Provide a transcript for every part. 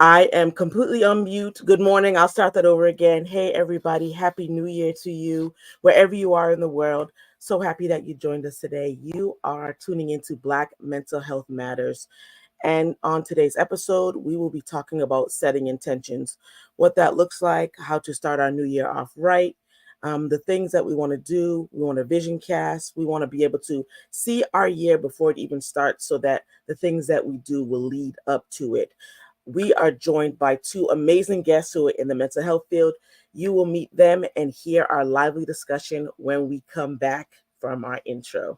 I am completely on mute. Good morning. I'll start that over again. Hey, everybody. Happy New Year to you, wherever you are in the world. So happy that you joined us today. You are tuning into Black Mental Health Matters. And on today's episode, we will be talking about setting intentions, what that looks like, how to start our new year off right, the things that we want to do. We want to vision cast. We want to be able to see our year before it even starts so that the things that we do will lead up to it. We are joined by two amazing guests who are in the mental health field. You will meet them and hear our lively discussion when we come back from our intro.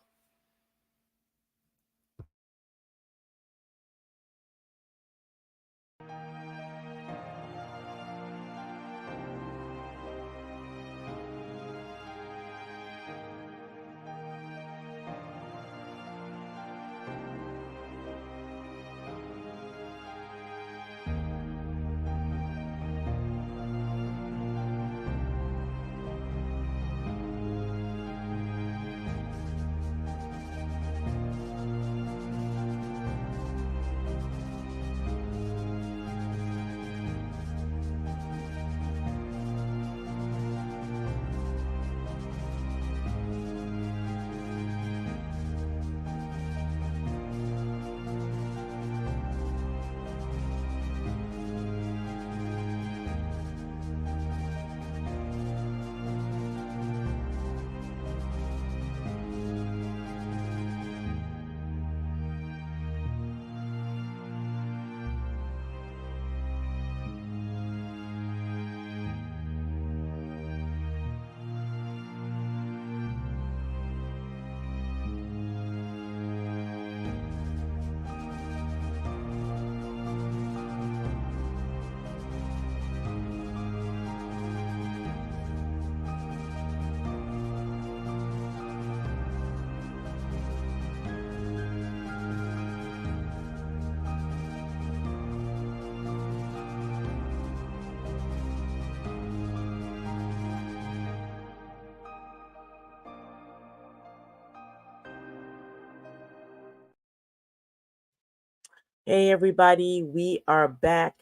Hey, everybody, we are back,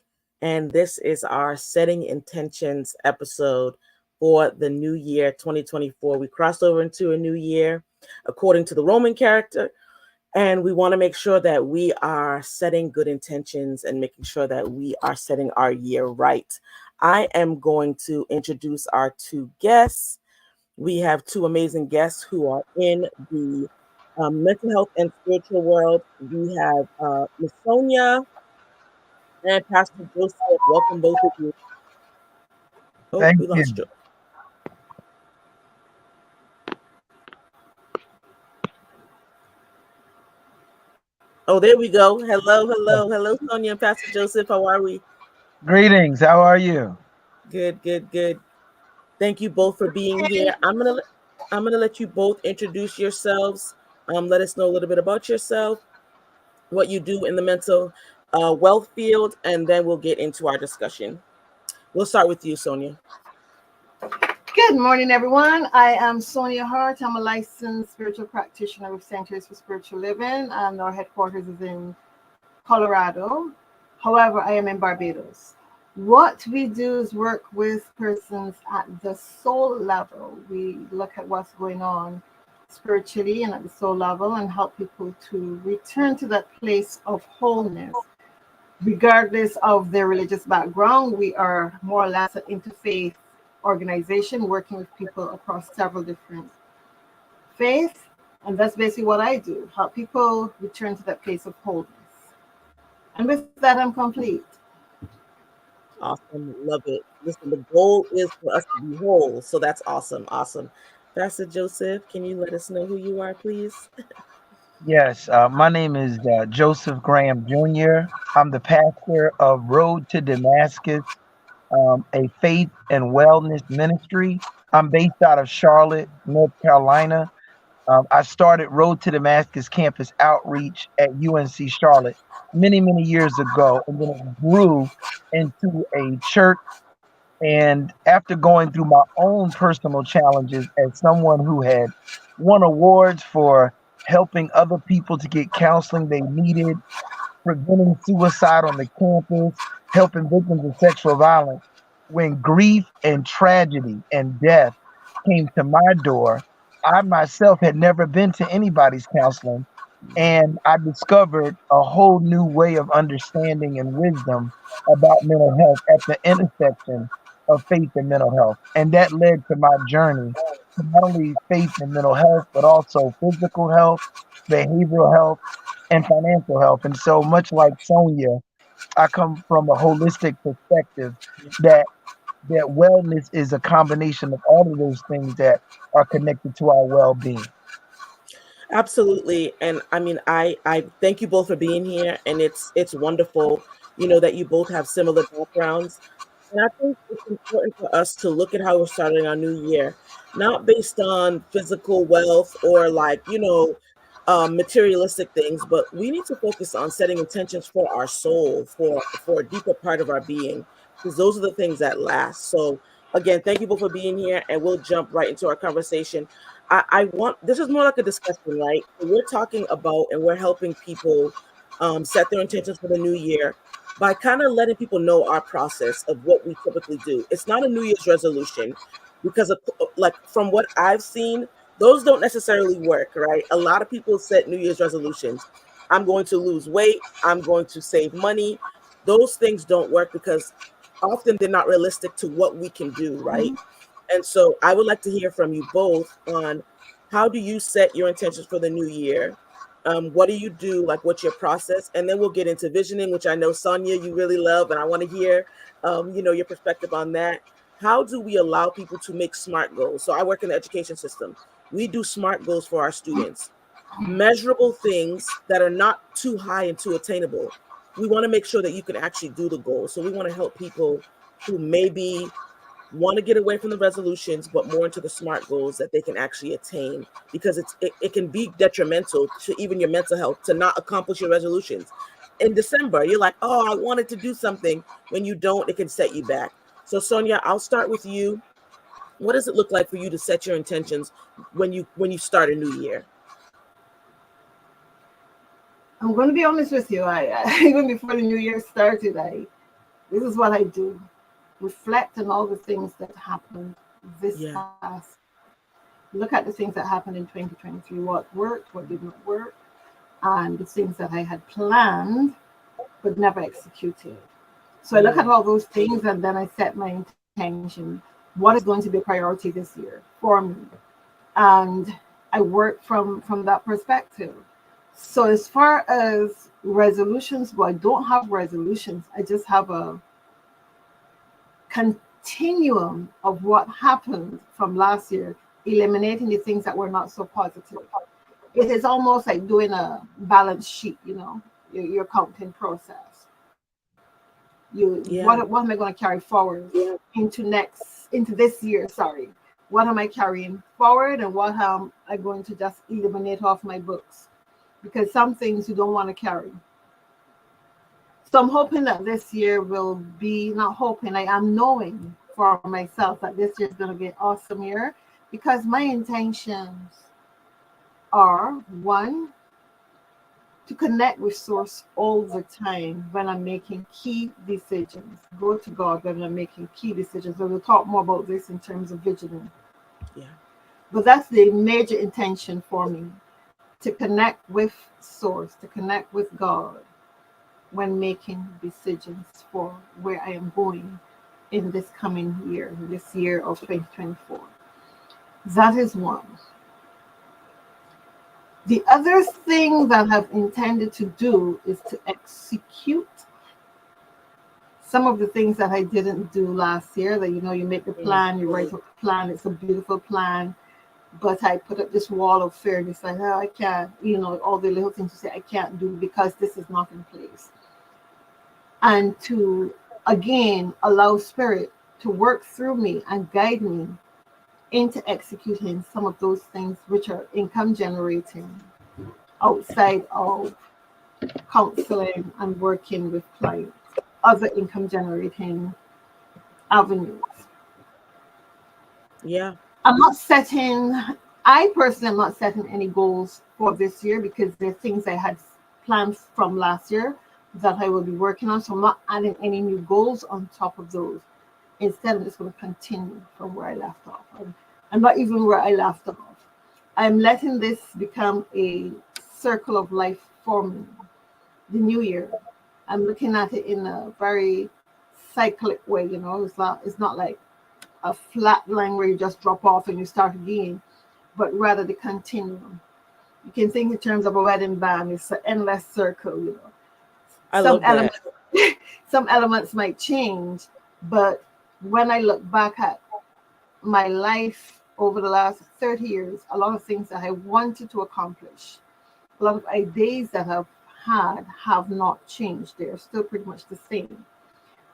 and this is our Setting Intentions episode for the new year 2024. We crossed over into a new year according to the Roman character, and we want to make sure that we are setting good intentions and making sure that we are setting our year right. I am going to introduce our two guests. We have two amazing guests who are in the mental health and spiritual world. We have Miss Sonia and Pastor Joseph. Welcome, both of you. Oh, Thank we lost you. Joe. Oh, there we go. Hello, Sonia and Pastor Joseph. How are we? Greetings. How are you? Good. Thank you both for being here. I'm gonna let you both introduce yourselves. Let us know a little bit about yourself, what you do in the mental wealth field, and then we'll get into our discussion. We'll start with you, Sonia. Good morning, everyone. I am Sonia Harte. I'm a licensed spiritual practitioner with Centers for Spiritual Living, and our headquarters is in Colorado. However, I am in Barbados. What we do is work with persons at the soul level. We look at what's going on spiritually and at the soul level and help people to return to that place of wholeness. Regardless of their religious background, we are more or less an interfaith organization working with people across several different faiths. And that's basically what I do, help people return to that place of wholeness. And with that, I'm complete. Awesome, love it. Listen, the goal is for us to be whole, so that's awesome. Pastor Joseph, can you let us know who you are, please? Yes, my name is Joseph Graham Jr. I'm the pastor of Road to Damascus, a faith and wellness ministry. I'm based out of Charlotte, North Carolina. I started Road to Damascus campus outreach at UNC Charlotte many years ago, and then it grew into a church. And after going through my own personal challenges as someone who had won awards for helping other people to get counseling they needed, preventing suicide on the campus, helping victims of sexual violence. When grief and tragedy and death came to my door, I myself had never been to anybody's counseling. And I discovered a whole new way of understanding and wisdom about mental health at the intersection of faith and mental health. And that led to my journey to not only faith and mental health, but also physical health, behavioral health, and financial health. And so, much like Sonia, I come from a holistic perspective that wellness is a combination of all of those things that are connected to our well-being. Absolutely. And I mean, I thank you both for being here, and it's wonderful, that you both have similar backgrounds. And I think it's important for us to look at how we're starting our new year, not based on physical wealth or like, materialistic things, but we need to focus on setting intentions for our soul, for a deeper part of our being, because those are the things that last. So again, thank you both for being here, and we'll jump right into our conversation. I want, this is more like a discussion, right? So we're talking about and we're helping people set their intentions for the new year by kind of letting people know our process of what we typically do. It's not a New Year's resolution because of, like, from what I've seen, those don't necessarily work, right? A lot of people set New Year's resolutions. I'm going to lose weight. I'm going to save money. Those things don't work because often they're not realistic to what we can do, right? And so I would like to hear from you both on how do you set your intentions for the new year? What do you do? Like, what's your process? And then we'll get into visioning, which I know, Sonia, you really love, and I want to hear, your perspective on that. How do we allow people to make SMART goals? So I work in the education system. We do SMART goals for our students, measurable things that are not too high and too attainable. We want to make sure that you can actually do the goal. So we want to help people who maybe want to get away from the resolutions, but more into the SMART goals that they can actually attain, because it can be detrimental to even your mental health to not accomplish your resolutions. In December, you're like, oh, I wanted to do something. When you don't, it can set you back. So Sonia, I'll start with you. What does it look like for you to set your intentions when you start a new year? I'm going to be honest with you. Even before the new year started, this is what I do: reflect on all the things that happened this past. Look at the things that happened in 2023. What worked, what did not work, and the things that I had planned but never executed. So I look at all those things, and then I set my intention. What is going to be a priority this year for me? And I work from that perspective. So as far as resolutions, well, I don't have resolutions. I just have a continuum of what happened from last year, eliminating the things that were not so positive. It is almost like doing a balance sheet, your counting process. What am I going to carry forward into this year? Sorry. What am I carrying forward, and what am I going to just eliminate off my books? Because some things you don't want to carry. So I'm hoping that this year will be, not hoping, I am knowing for myself that this year is going to be an awesome year, because my intentions are, one, to connect with Source all the time when I'm making key decisions. Go to God when I'm making key decisions. And we'll talk more about this in terms of vigilant. Yeah. But that's the major intention for me, to connect with Source, to connect with God when making decisions for where I am going in this coming year, this year of 2024. That is one. The other thing that I've intended to do is to execute some of the things that I didn't do last year. That, you make the plan, you write up the plan, it's a beautiful plan, but I put up this wall of fear, and it's like, oh, I can't, all the little things to say I can't do because this is not in place. And to, again, allow Spirit to work through me and guide me into executing some of those things which are income generating outside of counseling and working with clients, other income generating avenues. Yeah. I personally am not setting any goals for this year, because they're things I had planned from last year, that I will be working on. So I'm not adding any new goals on top of those. Instead, I'm just going to continue from where I left off. I'm not even where I left off. I'm letting this become a circle of life for me. The new year, I'm looking at it in a very cyclic way. You know, it's not like a flat line where you just drop off and you start again, but rather the continuum. You can think in terms of a wedding band. It's an endless circle. You know, I some love that. elements, some elements might change, but when I look back at my life over the last 30 years, a lot of things that I wanted to accomplish, a lot of ideas that I've had have not changed. They're still pretty much the same.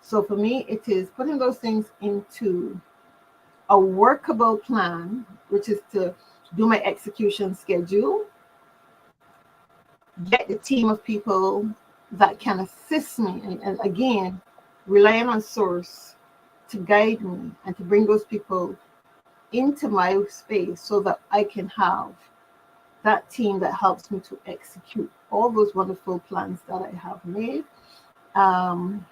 So for me, it is putting those things into a workable plan, which is to do my execution schedule, get the team of people that can assist me, and again, relying on source to guide me and to bring those people into my space so that I can have that team that helps me to execute all those wonderful plans that I have made. Um,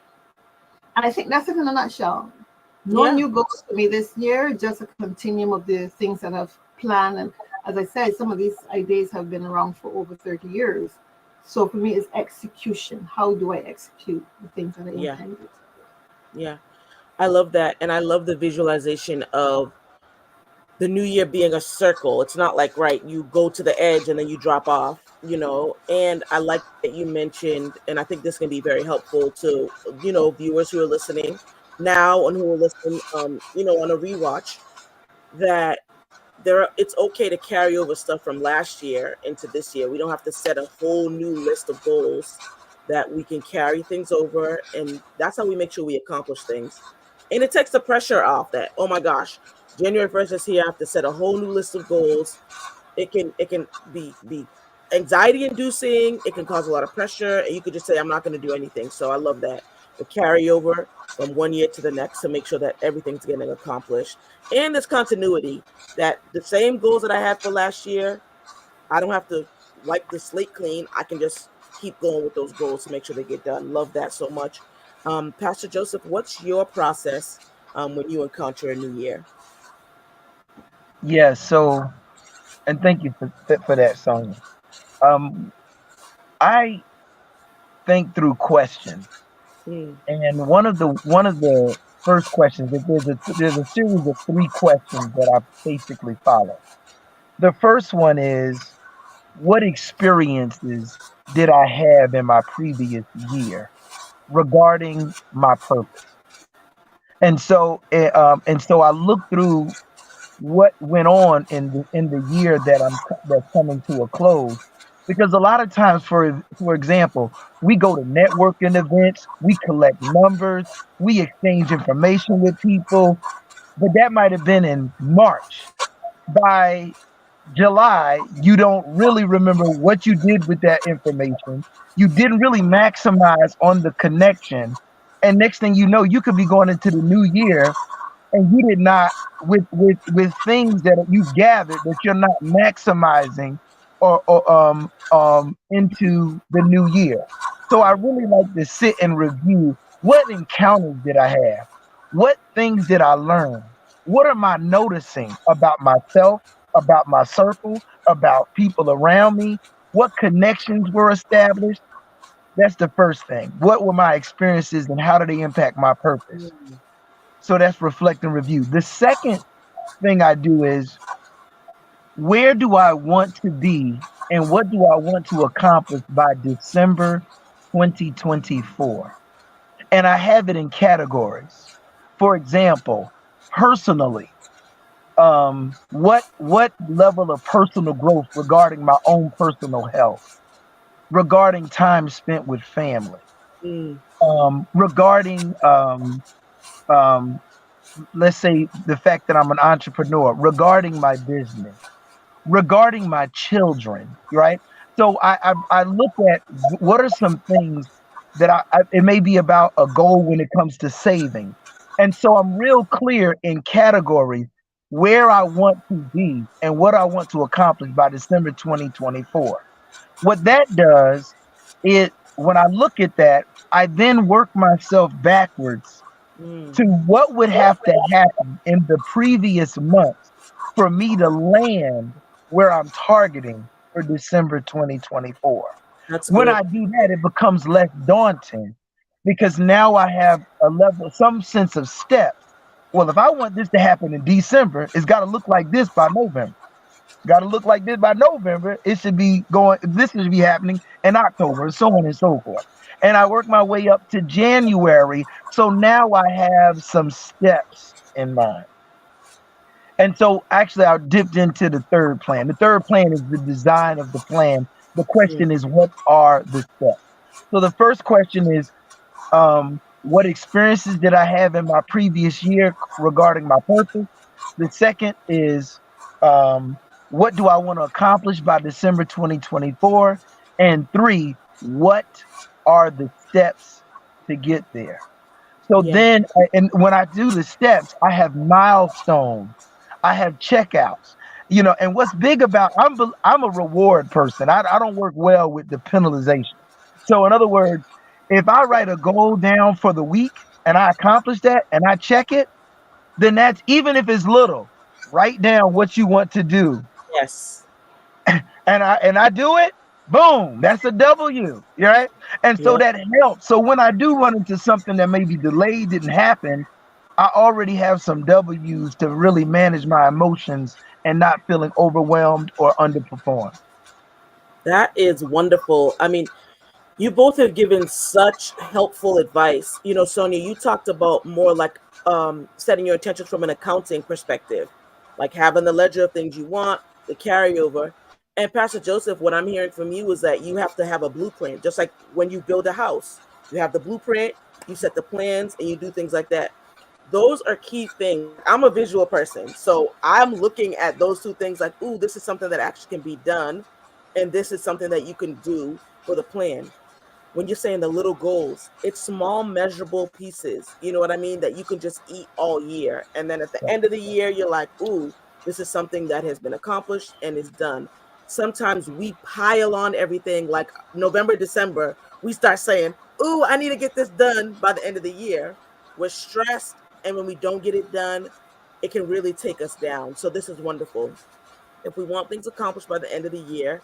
and I think that's it in a nutshell. No Yeah. new goals for me this year, just a continuum of the things that I've planned. And as I said, some of these ideas have been around for over 30 years. So for me, it's execution. How do I execute the things that I Yeah. intended? Yeah. I love that. And I love the visualization of the new year being a circle. It's not like, right, you go to the edge and then you drop off, you know. And I like that you mentioned, and I think this can be very helpful to, viewers who are listening now and who will listen, on a rewatch, that it's okay to carry over stuff from last year into this year. We don't have to set a whole new list of goals, that we can carry things over, and that's how we make sure we accomplish things. And it takes the pressure off that, oh my gosh, January 1st is here, I have to set a whole new list of goals. It can be anxiety inducing, it can cause a lot of pressure, and you could just say, I'm not going to do anything. So I love that. The carryover from one year to the next to make sure that everything's getting accomplished. And there's continuity, that the same goals that I had for last year, I don't have to wipe the slate clean. I can just keep going with those goals to make sure they get done. Love that so much. Pastor Joseph, what's your process when you encounter a new year? Yeah, so and thank you for that, Sonia. Um, I think through questions, Mm, and one of the first questions, if there's a series of three questions that I basically follow. The first one is, what experiences did I have in my previous year regarding my purpose? And so I look through what went on in the year that's coming to a close, because a lot of times, for example, we go to networking events, we collect numbers, we exchange information with people, but that might have been in March. By July, you don't really remember what you did with that information. You didn't really maximize on the connection, and next thing you know, you could be going into the new year, and you did not, with things that you gathered, that you're not maximizing or into the new year. So I really like to sit and review, what encounters did I have, what things did I learn, what am I noticing about myself, about my circle, about people around me, what connections were established. That's the first thing. What were my experiences and how do they impact my purpose? mm, So that's reflect and review. The second thing I do is, where do I want to be and what do I want to accomplish by December 2024? And I have it in categories. For example, personally, what level of personal growth regarding my own personal health, regarding time spent with family, mm, regarding um, let's say the fact that I'm an entrepreneur, regarding my business, regarding my children, right? So I look at, what are some things that it may be about a goal when it comes to saving. And so I'm real clear in categories where I want to be and what I want to accomplish by December 2024. What that does, it when I look at that, I then work myself backwards Mm. to what would have to happen in the previous months for me to land where I'm targeting for December 2024. That's When good. I do that, it becomes less daunting because now I have a level, some sense of steps. Well, if I want this to happen in December, it's got to look like this by November. Got to look like this by November. It should be going, this should be happening in October, and so on and so forth. And I work my way up to January. So now I have some steps in mind. And so actually, I dipped into the third plan. The third plan is the design of the plan. The Mm. question is, what are the steps? So the first question is, what experiences did I have in my previous year regarding my purpose? The second is, what do I want to accomplish by December 2024? And three, what are the steps to get there? So Yeah. then, and when I do the steps, I have milestones, I have checkouts, and what's big about, I'm a reward person. I don't work well with the penalization. So in other words, if I write a goal down for the week and I accomplish that and I check it, then that's, even if it's little, write down what you want to do, Yes. and I do it, boom, that's a W, right? And so Yeah. that helps. So when I do run into something that maybe delayed, didn't happen, I already have some W's to really manage my emotions and not feeling overwhelmed or underperformed. That is wonderful. I mean, you both have given such helpful advice. Sonia, you talked about more like setting your intentions from an accounting perspective, like having the ledger of things you want, the carryover. And Pastor Joseph, what I'm hearing from you is that you have to have a blueprint, just like when you build a house. You have the blueprint, you set the plans, and you do things like that. Those are key things. Like, I'm a visual person, so I'm looking at those two things like, ooh, this is something that actually can be done, and this is something that you can do for the plan. When you're saying the little goals, it's small measurable pieces, you know what I mean, that you can just eat all year, and then at the end of the year you're like, ooh, this is something that has been accomplished and is done. Sometimes we pile on everything, like November, December, we start saying, ooh, I need to get this done by the end of the year. We're stressed, and when we don't get it done, it can really take us down. So this is wonderful. If we want things accomplished by the end of the year,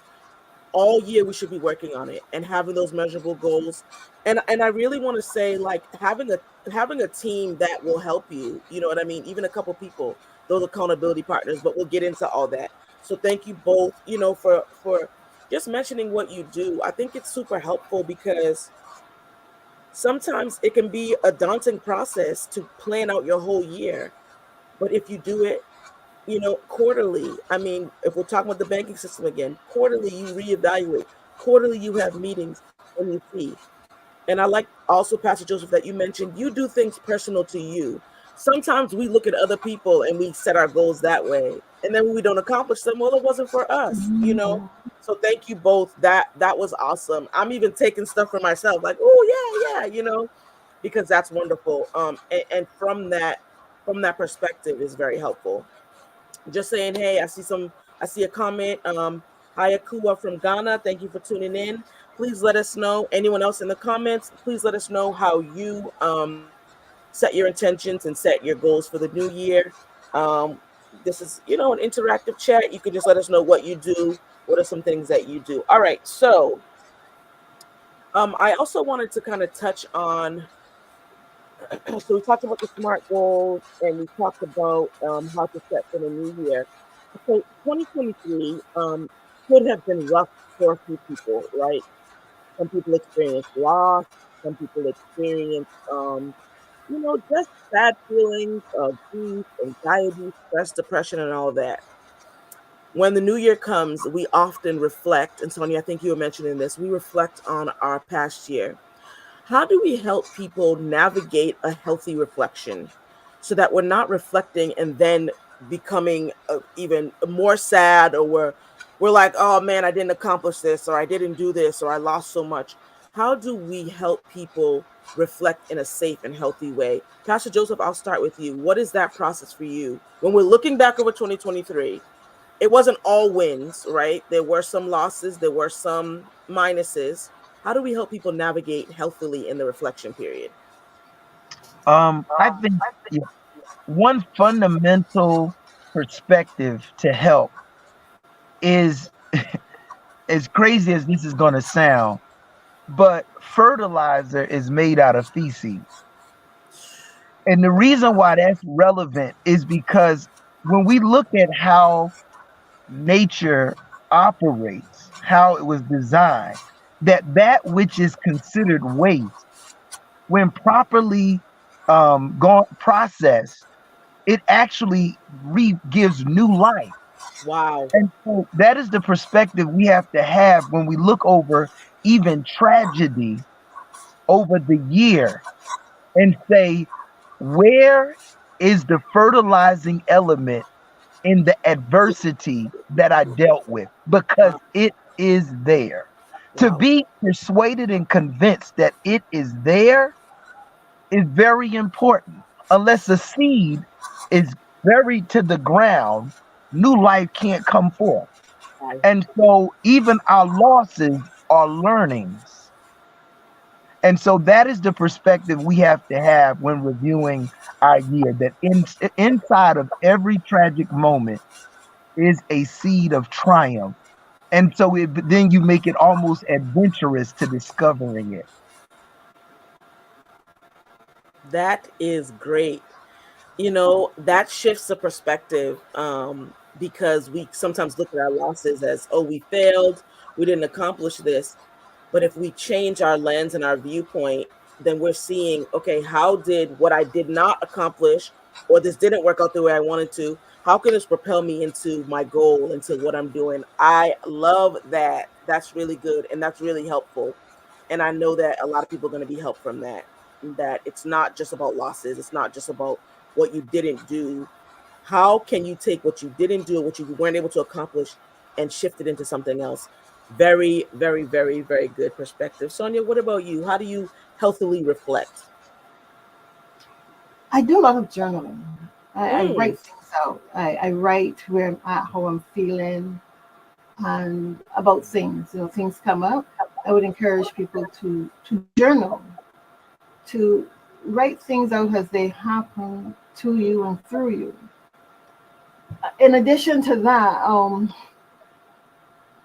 all year we should be working on it and having those measurable goals. And I really want to say, like, having a team that will help you, you know what I mean, even a couple people, those accountability partners, but we'll get into all that. So thank you both, for just mentioning what you do. I think it's super helpful because sometimes it can be a daunting process to plan out your whole year, but if you do it, quarterly. I mean, if we're talking about the banking system again, quarterly you reevaluate. Quarterly you have meetings and you see. And I like also, Pastor Joseph, that you mentioned you do things personal to you. Sometimes we look at other people and we set our goals that way. And then when we don't accomplish them, well, it wasn't for us. So thank you both. That was awesome. I'm even taking stuff for myself, like, oh yeah, because that's wonderful. And from that perspective is very helpful. Just saying, hey, I see a comment. Hayakua from Ghana, thank you for tuning in. Please let us know. Anyone else in the comments, please let us know how you set your intentions and set your goals for the new year. This is, an interactive chat. You can just let us know what you do. What are some things that you do? All right. So I also wanted to kind of touch on, so we talked about the SMART goals and we talked about how to set for the new year. So 2023 could have been rough for a few people, right? Some people experience loss. Some people experience, just bad feelings of grief, anxiety, stress, depression, and all that. When the new year comes, we often reflect, and Sonia, I think you were mentioning this, we reflect on our past year. How do we help people navigate a healthy reflection so that we're not reflecting and then becoming even more sad, or we're like, oh man, I didn't accomplish this, or I didn't do this, or I lost so much. How do we help people reflect in a safe and healthy way? Pastor Joseph, I'll start with you. What is that process for you when we're looking back over 2023? It wasn't all wins, right? There were some losses, there were some minuses. How do we help people navigate healthily in the reflection period? I think, yeah, one fundamental perspective to help is, as crazy as this is going to sound, but fertilizer is made out of feces. And the reason why that's relevant is because when we look at how nature operates, how it was designed, that which is considered waste, when properly gone processed, it actually gives new life. Wow. And so that is the perspective we have to have when we look over even tragedy over the year and say, where is the fertilizing element in the adversity that I dealt with? Because Wow. it is there. To Wow. be persuaded and convinced that it is there is very important. Unless a seed is buried to the ground, new life can't come forth. Right. And so even our losses are learnings. And so that is the perspective we have to have when reviewing our year, that inside of every tragic moment is a seed of triumph. And so then you make it almost adventurous to discovering it. That is great. That shifts the perspective, because we sometimes look at our losses as, oh, we failed, we didn't accomplish this. But if we change our lens and our viewpoint, then we're seeing, okay, how did what I did not accomplish, or this didn't work out the way I wanted to, how can this propel me into my goal, into what I'm doing? I love that. That's really good, and that's really helpful. And I know that a lot of people are going to be helped from that it's not just about losses. It's not just about what you didn't do. How can you take what you didn't do, what you weren't able to accomplish, and shift it into something else? Very, very, very, very good perspective. Sonia, what about you? How do you healthily reflect? I do a lot of journaling. I Mm, write things out. I write where I'm at, how I'm feeling, and about things. Things come up. I would encourage people to journal, to write things out as they happen to you and through you. In addition to that,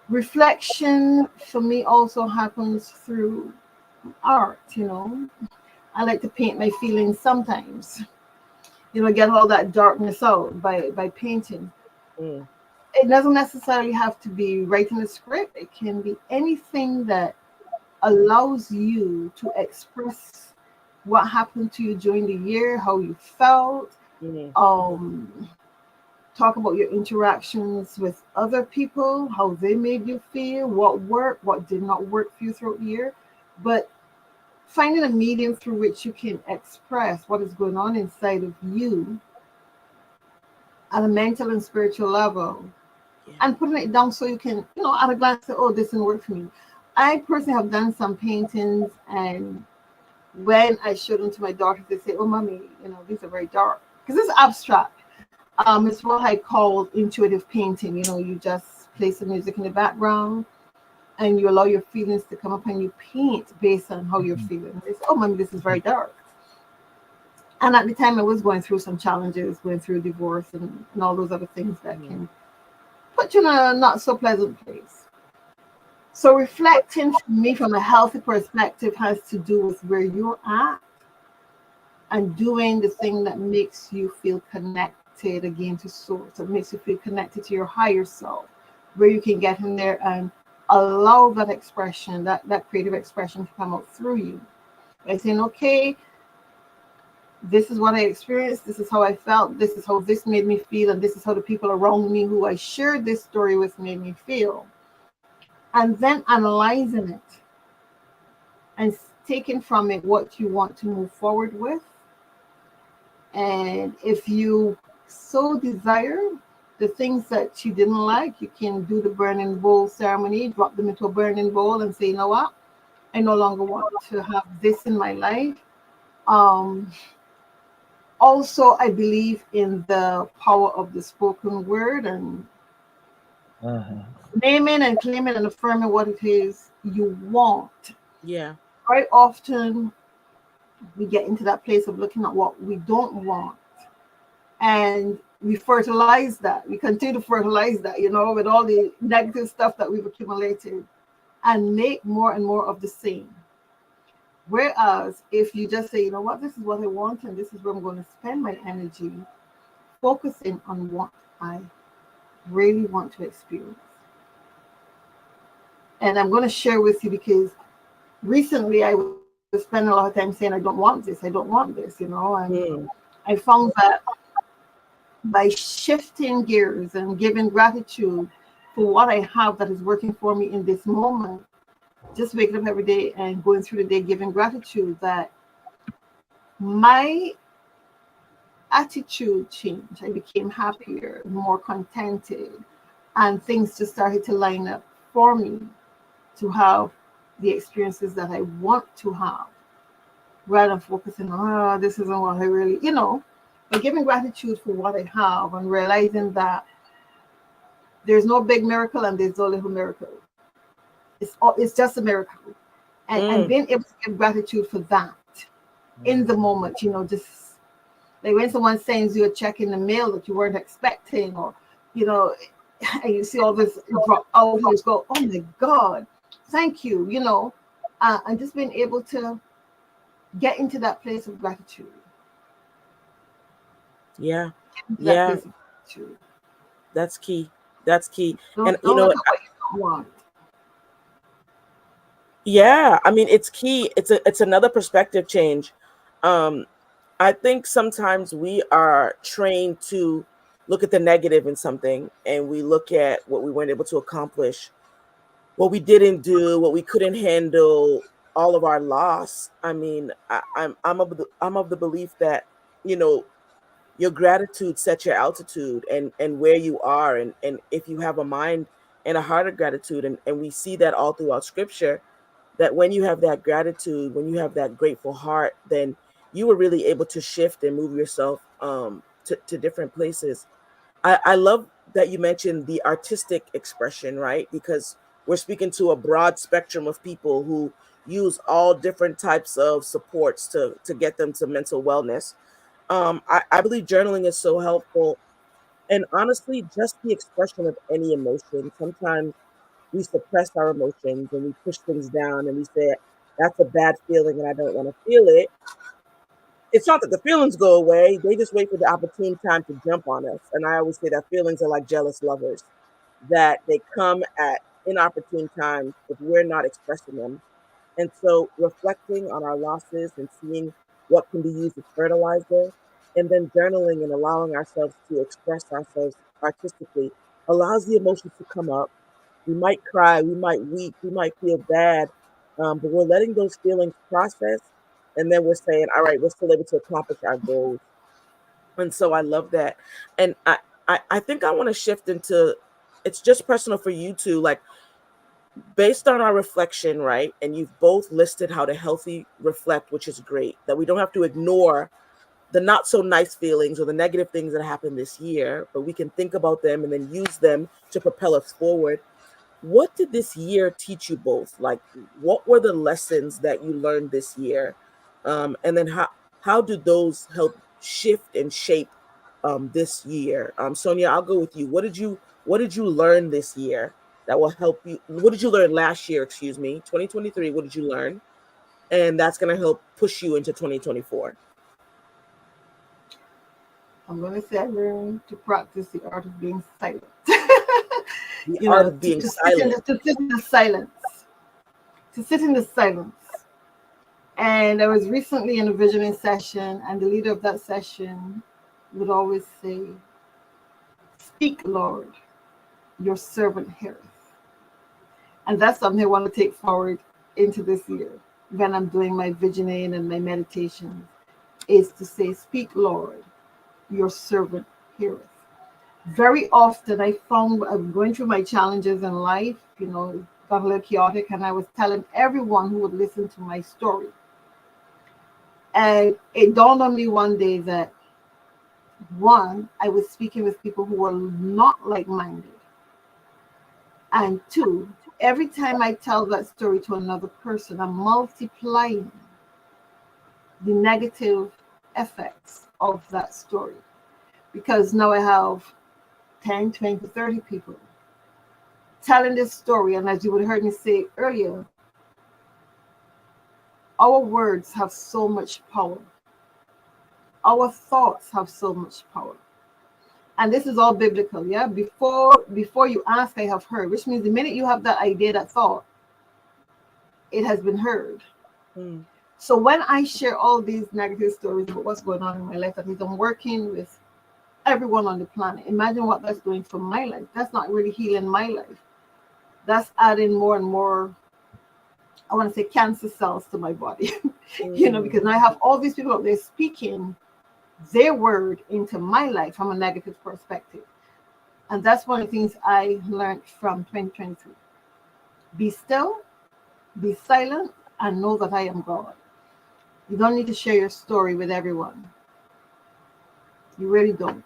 reflection for me also happens through art. I like to paint my feelings sometimes. Get all that darkness out by painting. mm, It doesn't necessarily have to be writing a script. It can be anything that allows you to express what happened to you during the year, how you felt, mm, um, talk about your interactions with other people, how they made you feel, what worked, what did not work for you throughout the year. But finding a medium through which you can express what is going on inside of you at a mental and spiritual level, yeah. and putting it down so you can, at a glance say, oh, this didn't work for me. I personally have done some paintings, and when I show them to my daughters, they say, oh, mommy, these are very dark. Because it's abstract. It's what I call intuitive painting. You just place the music in the background and you allow your feelings to come up and you paint based on how you're Mhm. feeling. They say, oh, mommy, this is very dark. And at the time, I was going through some challenges, going through divorce and all those other things that Mm, can put you in a not so pleasant place. So reflecting for me from a healthy perspective has to do with where you're at and doing the thing that makes you feel connected again to source. That makes you feel connected to your higher self, where you can get in there and allow that expression, that creative expression to come out through you. By saying, okay, this is what I experienced, this is how I felt, this is how this made me feel, and this is how the people around me who I shared this story with made me feel. And then analyzing it and taking from it what you want to move forward with. And if you so desire, the things that you didn't like, you can do the burning bowl ceremony, drop them into a burning bowl and say, you know what? I no longer want to have this in my life. Um, Also, I believe in the power of the spoken word and Mhm. naming and claiming and affirming what it is you want. Yeah. Very often we get into that place of looking at what we don't want, and we fertilize that. We continue to fertilize that, with all the negative stuff that we've accumulated, and make more and more of the same. Whereas if you just say, you know what, this is what I want, and this is where I'm going to spend my energy, focusing on what I really want to experience. And I'm going to share with you, because recently I was spending a lot of time saying, I don't want this, I don't want this, and I found that by shifting gears and giving gratitude for what I have that is working for me in this moment, just waking up every day and going through the day giving gratitude, that my attitude changed. I became happier, more contented, and things just started to line up for me to have the experiences that I want to have, rather than focusing on, oh, this isn't what I really, but giving gratitude for what I have and realizing that there's no big miracle and there's no little miracle. It's just a miracle. And being able to give gratitude for that in the moment, just like when someone sends you a check in the mail that you weren't expecting, or, and you see all this drop out, you just go, oh my God, thank you, and just being able to get into that place of gratitude. Yeah. That Yeah. place of gratitude. That's key. That's key. Don't And look at what you don't want. yeah, I mean, it's key. It's another perspective change. Um, I think sometimes we are trained to look at the negative in something, and we look at what we weren't able to accomplish, what we didn't do, what we couldn't handle, all of our loss. I mean, I'm of the belief that, you know, your gratitude sets your altitude and where you are, and if you have a mind and a heart of gratitude, and we see that all throughout scripture, that when you have that gratitude, when you have that grateful heart, then you were really able to shift and move yourself to different places. I love that you mentioned the artistic expression, right? Because we're speaking to a broad spectrum of people who use all different types of supports to get them to mental wellness. I believe journaling is so helpful. And honestly, just the expression of any emotion. Sometimes we suppress our emotions and we push things down and we say, that's a bad feeling and I don't want to feel it. It's not that the feelings go away, they just wait for the opportune time to jump on us. And I always say that feelings are like jealous lovers, that they come at inopportune times if we're not expressing them. And so reflecting on our losses and seeing what can be used as fertilizer, and then journaling and allowing ourselves to express ourselves artistically allows the emotions to come up. We might cry, we might weep, we might feel bad, but we're letting those feelings process, and then we're saying, all right, we're still able to accomplish our goals. And so I love that. And I think I want to shift into, it's just personal for you two, like based on our reflection, right? And you've both listed how to healthy reflect, which is great, that we don't have to ignore the not so nice feelings or the negative things that happened this year, but we can think about them and then use them to propel us forward. What did this year teach you both? Like, what were the lessons that you learned this year? And then how do those help shift and shape this year? Sonia, I'll go with you. What did you learn this year that will help you? What did you learn last year? Excuse me, 2023. What did you learn? And that's going to help push you into 2024. I'm going to say I learned to practice the art of being silent. The art of being silent. To sit in the silence. To sit in the silence. And I was recently in a visioning session, and the leader of that session would always say, "Speak, Lord, your servant heareth." And that's something I want to take forward into this year when I'm doing my visioning and my meditations, is to say, "Speak, Lord, your servant heareth." Very often I found I'm going through my challenges in life, got a little chaotic, and I was telling everyone who would listen to my story. And it dawned on me one day that, one, I was speaking with people who were not like-minded. And two, every time I tell that story to another person, I'm multiplying the negative effects of that story. Because now I have 10, 20, 30 people telling this story. And as you would have heard me say earlier, our words have so much power. Our thoughts have so much power. And this is all biblical, yeah? Before you ask, I have heard, which means the minute you have that idea, that thought, it has been heard. Mm. So when I share all these negative stories about what's going on in my life, that is, I'm working with everyone on the planet. Imagine what that's doing for my life. That's not really healing my life. That's adding more and more, I want to say, cancer cells to my body. Because now I have all these people out there speaking their word into my life from a negative perspective. And that's one of the things I learned from 2023. Be still, be silent, and know that I am God. You don't need to share your story with everyone. You really don't.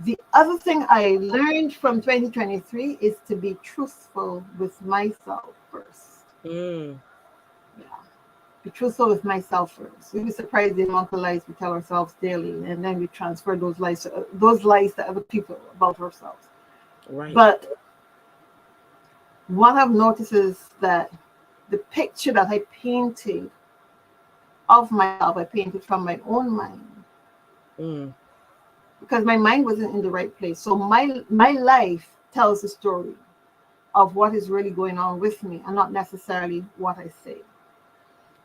The other thing I learned from 2023 is to be truthful with myself first. Mm. Yeah. Be truthful with myself first. We'd be surprised the amount of lies we tell ourselves daily, and then we transfer those lies to other people about ourselves. Right. But what I've noticed is that the picture that I painted of myself, I painted from my own mind. Mm. Because my mind wasn't in the right place. So my life tells a story of what is really going on with me and not necessarily what I say.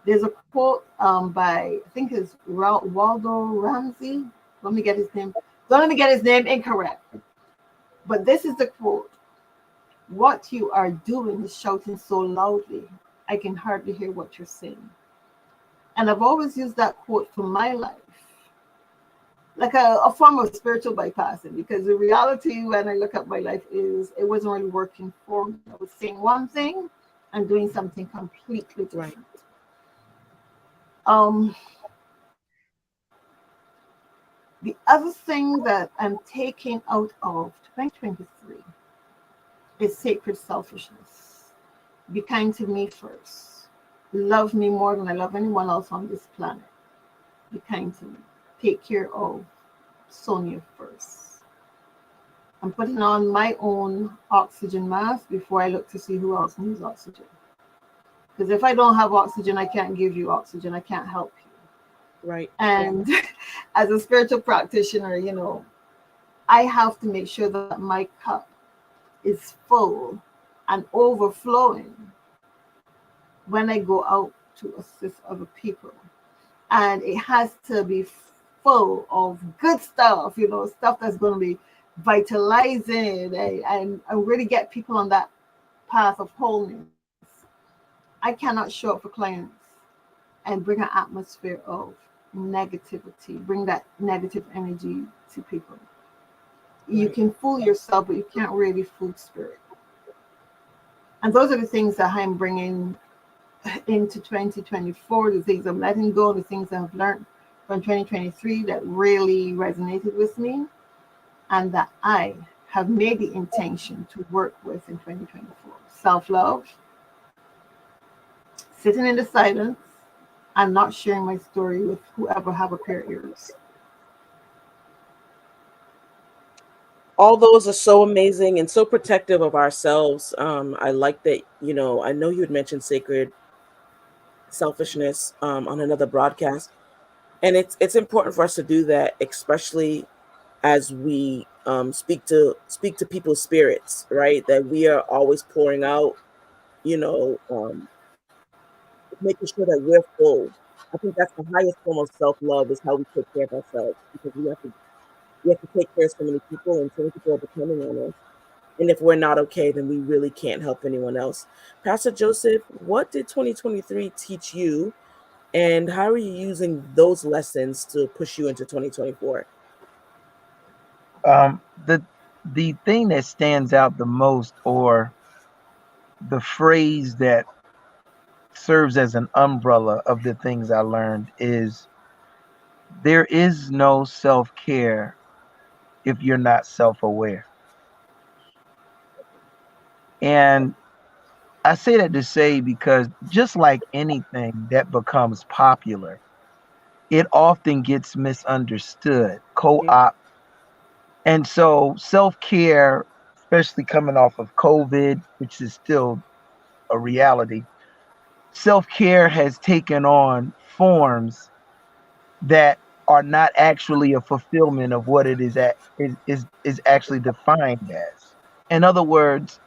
There's a quote by, I think it's Waldo Ramsey. Let me get his name. Don't let me get his name incorrect. But this is the quote. What you are doing is shouting so loudly, I can hardly hear what you're saying. And I've always used that quote for my life, like a form of spiritual bypassing, because the reality when I look at my life is it wasn't really working for me. I was saying one thing and doing something completely different. Right. The other thing that I'm taking out of 2023 is sacred selfishness. Be kind to me first. Love me more than I love anyone else on this planet. Be kind to me. Take care of Sonia first. I'm putting on my own oxygen mask before I look to see who else needs oxygen. Because if I don't have oxygen, I can't give you oxygen. I can't help you. Right. And as a spiritual practitioner, I have to make sure that my cup is full and overflowing when I go out to assist other people. And it has to be full of good stuff, stuff that's going to be vitalizing and really get people on that path of wholeness. I cannot show up for clients and bring an atmosphere of negativity, bring that negative energy to people. You can fool yourself, but you can't really fool spirit. And those are the things that I'm bringing into 2024, the things I'm letting go, the things I've learned from 2023 that really resonated with me and that I have made the intention to work with in 2024. Self-love, sitting in the silence, and not sharing my story with whoever have a pair of ears. All those are so amazing and so protective of ourselves. I like that, I know you had mentioned sacred selfishness on another broadcast. And it's important for us to do that, especially as we speak to people's spirits, right? That we are always pouring out, making sure that we're full. I think that's the highest form of self-love, is how we take care of ourselves, because we have to take care of so many people, and so many people are depending on us. And if we're not okay, then we really can't help anyone else. Pastor Joseph, what did 2023 teach you, and how are you using those lessons to push you into 2024? The thing that stands out the most, or the phrase that serves as an umbrella of the things I learned, is there is no self-care if you're not self-aware. And I say that to say because just like anything that becomes popular, it often gets misunderstood, co-op. And so self-care, especially coming off of COVID, which is still a reality, self-care has taken on forms that are not actually a fulfillment of what it is actually defined as. In other words,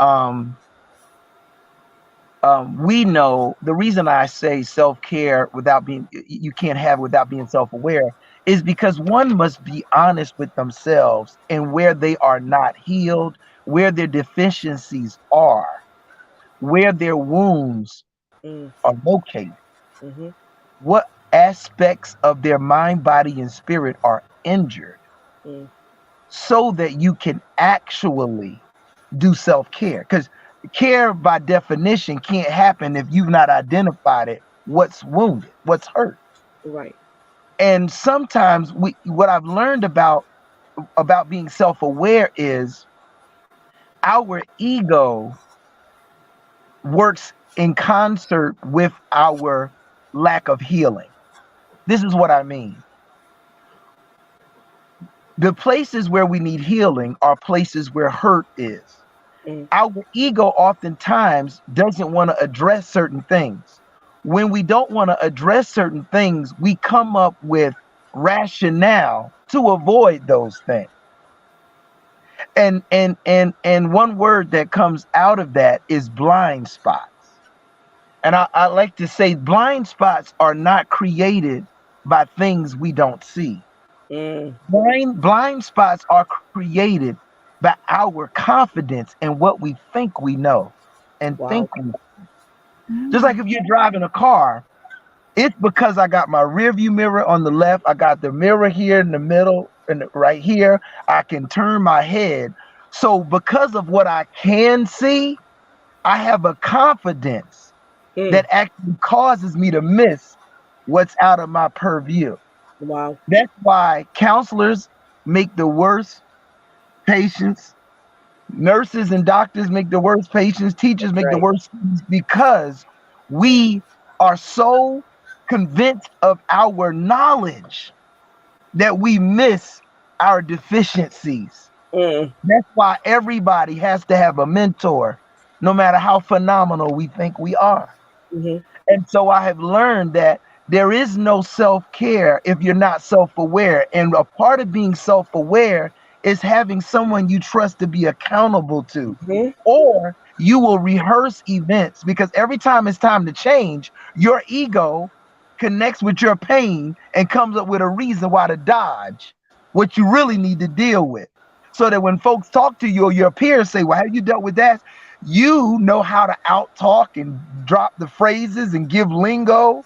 we know the reason I say self-care without being you can't have without being self-aware is because one must be honest with themselves and where they are not healed, where their deficiencies are, where their wounds Mm. are located, Mm-hmm. what aspects of their mind, body, and spirit are injured, Mm. so that you can actually do self-care. Because care by definition can't happen if you've not identified it, what's wounded, what's hurt. Right. And sometimes what I've learned about being self-aware is our ego works in concert with our lack of healing. This is what I mean. The places where we need healing are places where hurt is. Mm. Our ego oftentimes doesn't want to address certain things. When we don't want to address certain things, we come up with rationale to avoid those things. And one word that comes out of that is blind spots. And I like to say blind spots are not created by things we don't see. Mm. Blind spots are created by our confidence in what we think we know and Wow. think we just like if you're driving a car, it's because I got my rear view mirror on the left, I got the mirror here in the middle and right here. I can turn my head. So because of what I can see, I have a confidence Mm. that actually causes me to miss what's out of my purview. Wow. That's why counselors make the worst patients, nurses and doctors make the worst patients, teachers make the Right. worst students, because we are so convinced of our knowledge that we miss our deficiencies. Mm. That's why everybody has to have a mentor, no matter how phenomenal we think we are. Mm-hmm. And so I have learned that there is no self-care if you're not self-aware. And a part of being self-aware is having someone you trust to be accountable to. Mm-hmm. Or you will rehearse events because every time it's time to change, your ego connects with your pain and comes up with a reason why to dodge what you really need to deal with. So that when folks talk to you or your peers say, well, have you dealt with that? You know how to out talk and drop the phrases and give lingo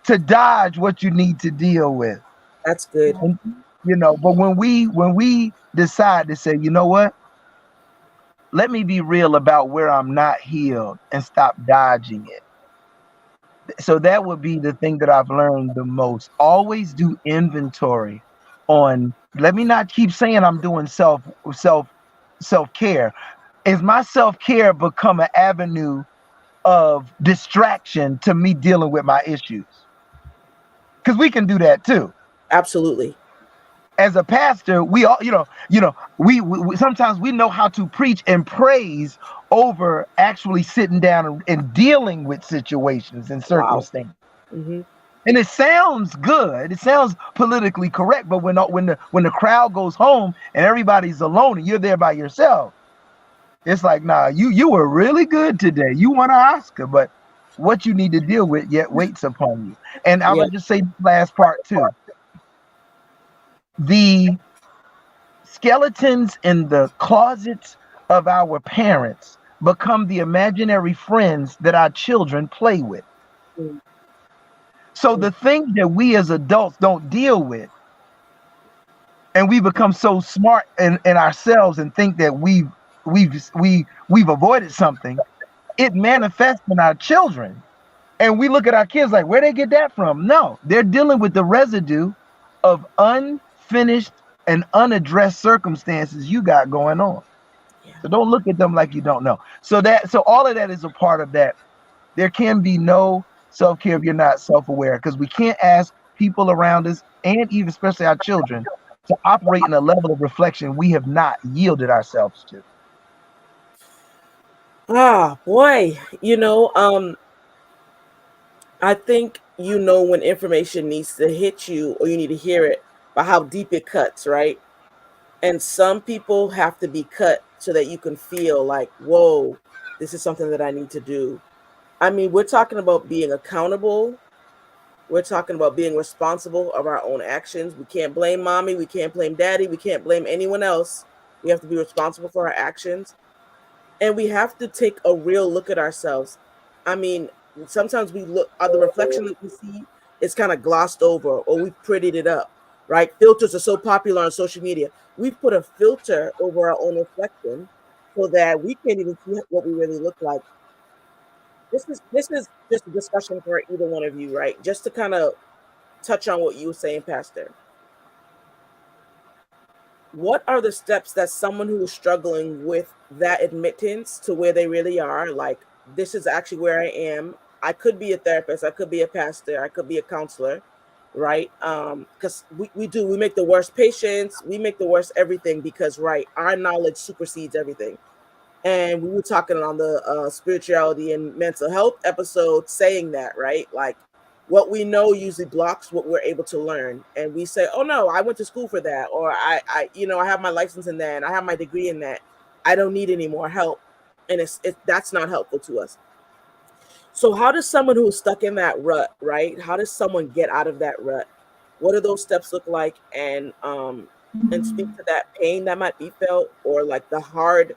to dodge what you need to deal with. That's good. And, but when we decide to say, you know what, let me be real about where I'm not healed and stop dodging it. So that would be the thing that I've learned the most. Always do inventory on, let me not keep saying I'm doing self-care. Is my self-care become an avenue of distraction to me dealing with my issues? Because we can do that too. Absolutely. As a pastor, we all, we sometimes we know how to preach and praise over actually sitting down and dealing with situations and Wow. circumstances. Mm-hmm. And it sounds good. It sounds politically correct. But when the crowd goes home and everybody's alone and you're there by yourself, it's like, nah, you were really good today. You won an Oscar, but what you need to deal with yet waits upon you. And I'm Yeah. gonna just say the last part too. The skeletons in the closets of our parents become the imaginary friends that our children play with. Mm. So the things that we as adults don't deal with, and we become so smart in ourselves and think that we've avoided something, it manifests in our children. And we look at our kids like, where they get that from? No, they're dealing with the residue of unfinished and unaddressed circumstances you got going on. Yeah. So don't look at them like you don't know. So all of that is a part of that. There can be no self-care if you're not self-aware, because we can't ask people around us, and even especially our children, to operate in a level of reflection we have not yielded ourselves to. Ah, boy, I think when information needs to hit you or you need to hear it by how deep it cuts, right? And some people have to be cut so that you can feel like, whoa, this is something that I need to do. I mean, we're talking about being accountable. We're talking about being responsible of our own actions. We can't blame mommy. We can't blame daddy. We can't blame anyone else. We have to be responsible for our actions. And we have to take a real look at ourselves. I mean, sometimes we look at the reflection that we see is kind of glossed over or we've prettied it up, right? Filters are so popular on social media. We've put a filter over our own reflection so that we can't even see what we really look like. This is just a discussion for either one of you, right? Just to kind of touch on what you were saying, Pastor. What are the steps that someone who is struggling with that admittance to where they really are, like, this is actually where I am. I could be a therapist, I could be a pastor, I could be a counselor, right? Because we make the worst patients, we make the worst everything because, right, our knowledge supersedes everything. And we were talking on the spirituality and mental health episode saying that, right? Like, what we know usually blocks what we're able to learn. And we say, oh no, I went to school for that. Or I have my license in that and I have my degree in that. I don't need any more help. And that's not helpful to us. So how does someone who's stuck in that rut, right? How does someone get out of that rut? What do those steps look like? And speak to that pain that might be felt, or like the hard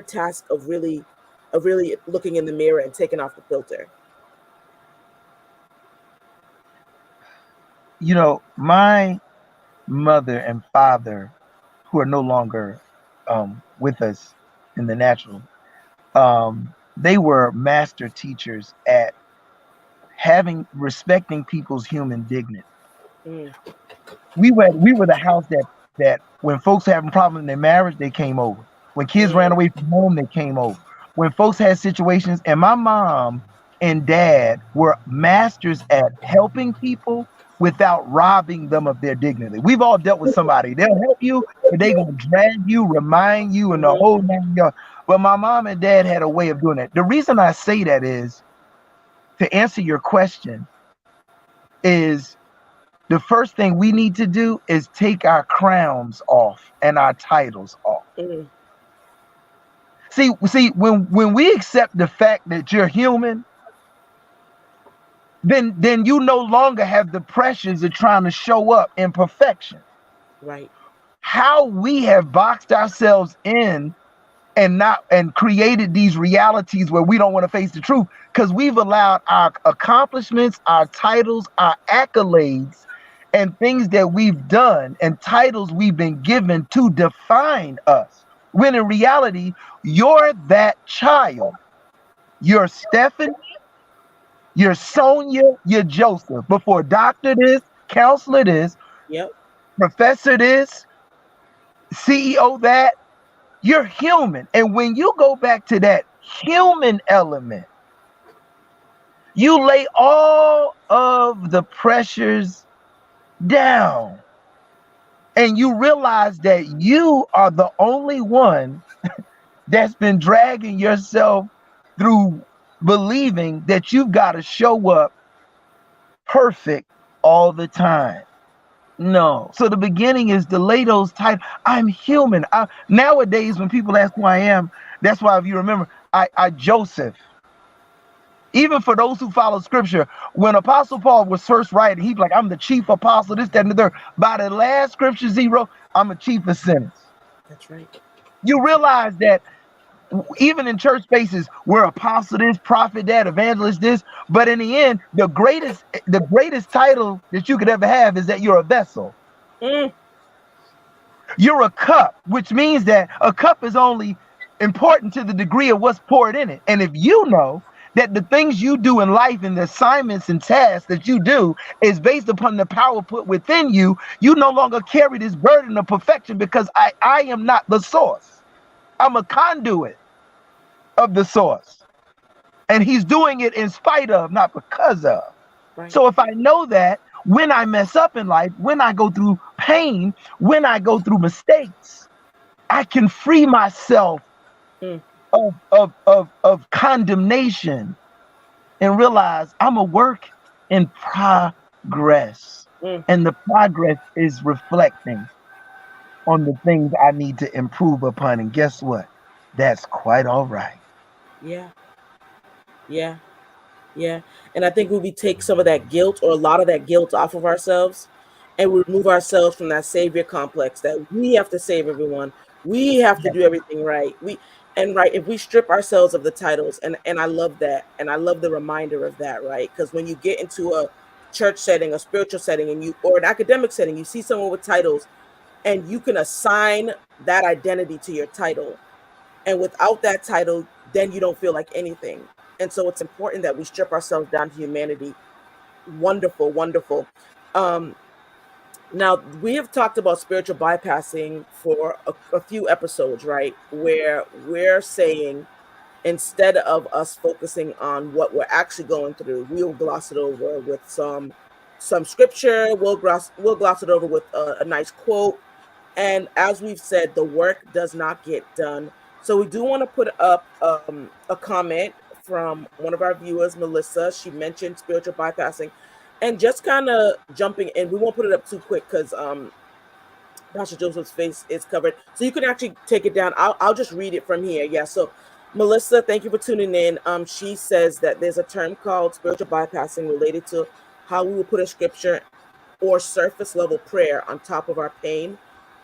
task of really looking in the mirror and taking off the filter. My mother and father, who are no longer with us in the natural, they were master teachers at respecting people's human dignity. Mm. We were the house that when folks having problems in their marriage, they came over. When kids ran away from home, they came over. When folks had situations, and my mom and dad were masters at helping people without robbing them of their dignity. We've all dealt with somebody. They'll help you, but they're going to drag you, remind you, and the whole 9 yards. But my mom and dad had a way of doing that. The reason I say that is, to answer your question, is the first thing we need to do is take our crowns off and our titles off. Mm. See, when we accept the fact that you're human, then you no longer have the pressures of trying to show up in perfection. Right. How we have boxed ourselves in and created these realities where we don't want to face the truth because we've allowed our accomplishments, our titles, our accolades, and things that we've done and titles we've been given to define us. When in reality, you're that child. You're Stephanie, you're Sonia, you're Joseph. Before doctor this, counselor this, yep, professor this, CEO that, you're human. And when you go back to that human element, you lay all of the pressures down. And you realize that you are the only one that's been dragging yourself through believing that you've got to show up perfect all the time. No. So the beginning is to lay those titles. I'm human. Nowadays, when people ask who I am, that's why, if you remember, I Joseph. Even for those who follow scripture, when Apostle Paul was first writing, he's like, I'm the chief apostle, this, that, and the third. By the last scriptures he wrote, I'm a chief of sinners. That's right. You realize that even in church spaces, we're apostle this, prophet that, evangelist this, but in the end, the greatest title that you could ever have is that you're a vessel. Mm. You're a cup, which means that a cup is only important to the degree of what's poured in it. And if you know that the things you do in life and the assignments and tasks that you do is based upon the power put within you, you no longer carry this burden of perfection because I am not the source. I'm a conduit of the source. And he's doing it in spite of, not because of. Right. So if I know that, when I mess up in life, when I go through pain, when I go through mistakes, I can free myself Mm. of condemnation and realize I'm a work in progress. Mm. And the progress is reflecting on the things I need to improve upon. And guess what? That's quite all right. Yeah. Yeah. Yeah. And I think when we take some of that guilt or a lot of that guilt off of ourselves and we remove ourselves from that savior complex that we have to save everyone, we have to Yes, do everything right. Right, if we strip ourselves of the titles, and I love that, and I love the reminder of that, right? Because when you get into a church setting, a spiritual setting, and you or an academic setting, you see someone with titles, and you can assign that identity to your title. And without that title, then you don't feel like anything. And so it's important that we strip ourselves down to humanity. Wonderful, wonderful. Um, Now we have talked about spiritual bypassing for a few episodes, right? Where we're saying instead of us focusing on what we're actually going through, we'll gloss it over with some scripture. We'll gloss it over with a nice quote. And as we've said, the work does not get done. So we do want to put up a comment from one of our viewers, Melissa. She mentioned spiritual bypassing, and just kind of jumping in. We won't put it up too quick because Pastor Joseph's face is covered. So you can actually take it down. I'll just read it from here. Yeah. So Melissa, thank you for tuning in. She says that there's a term called spiritual bypassing related to how we will put a scripture or surface level prayer on top of our pain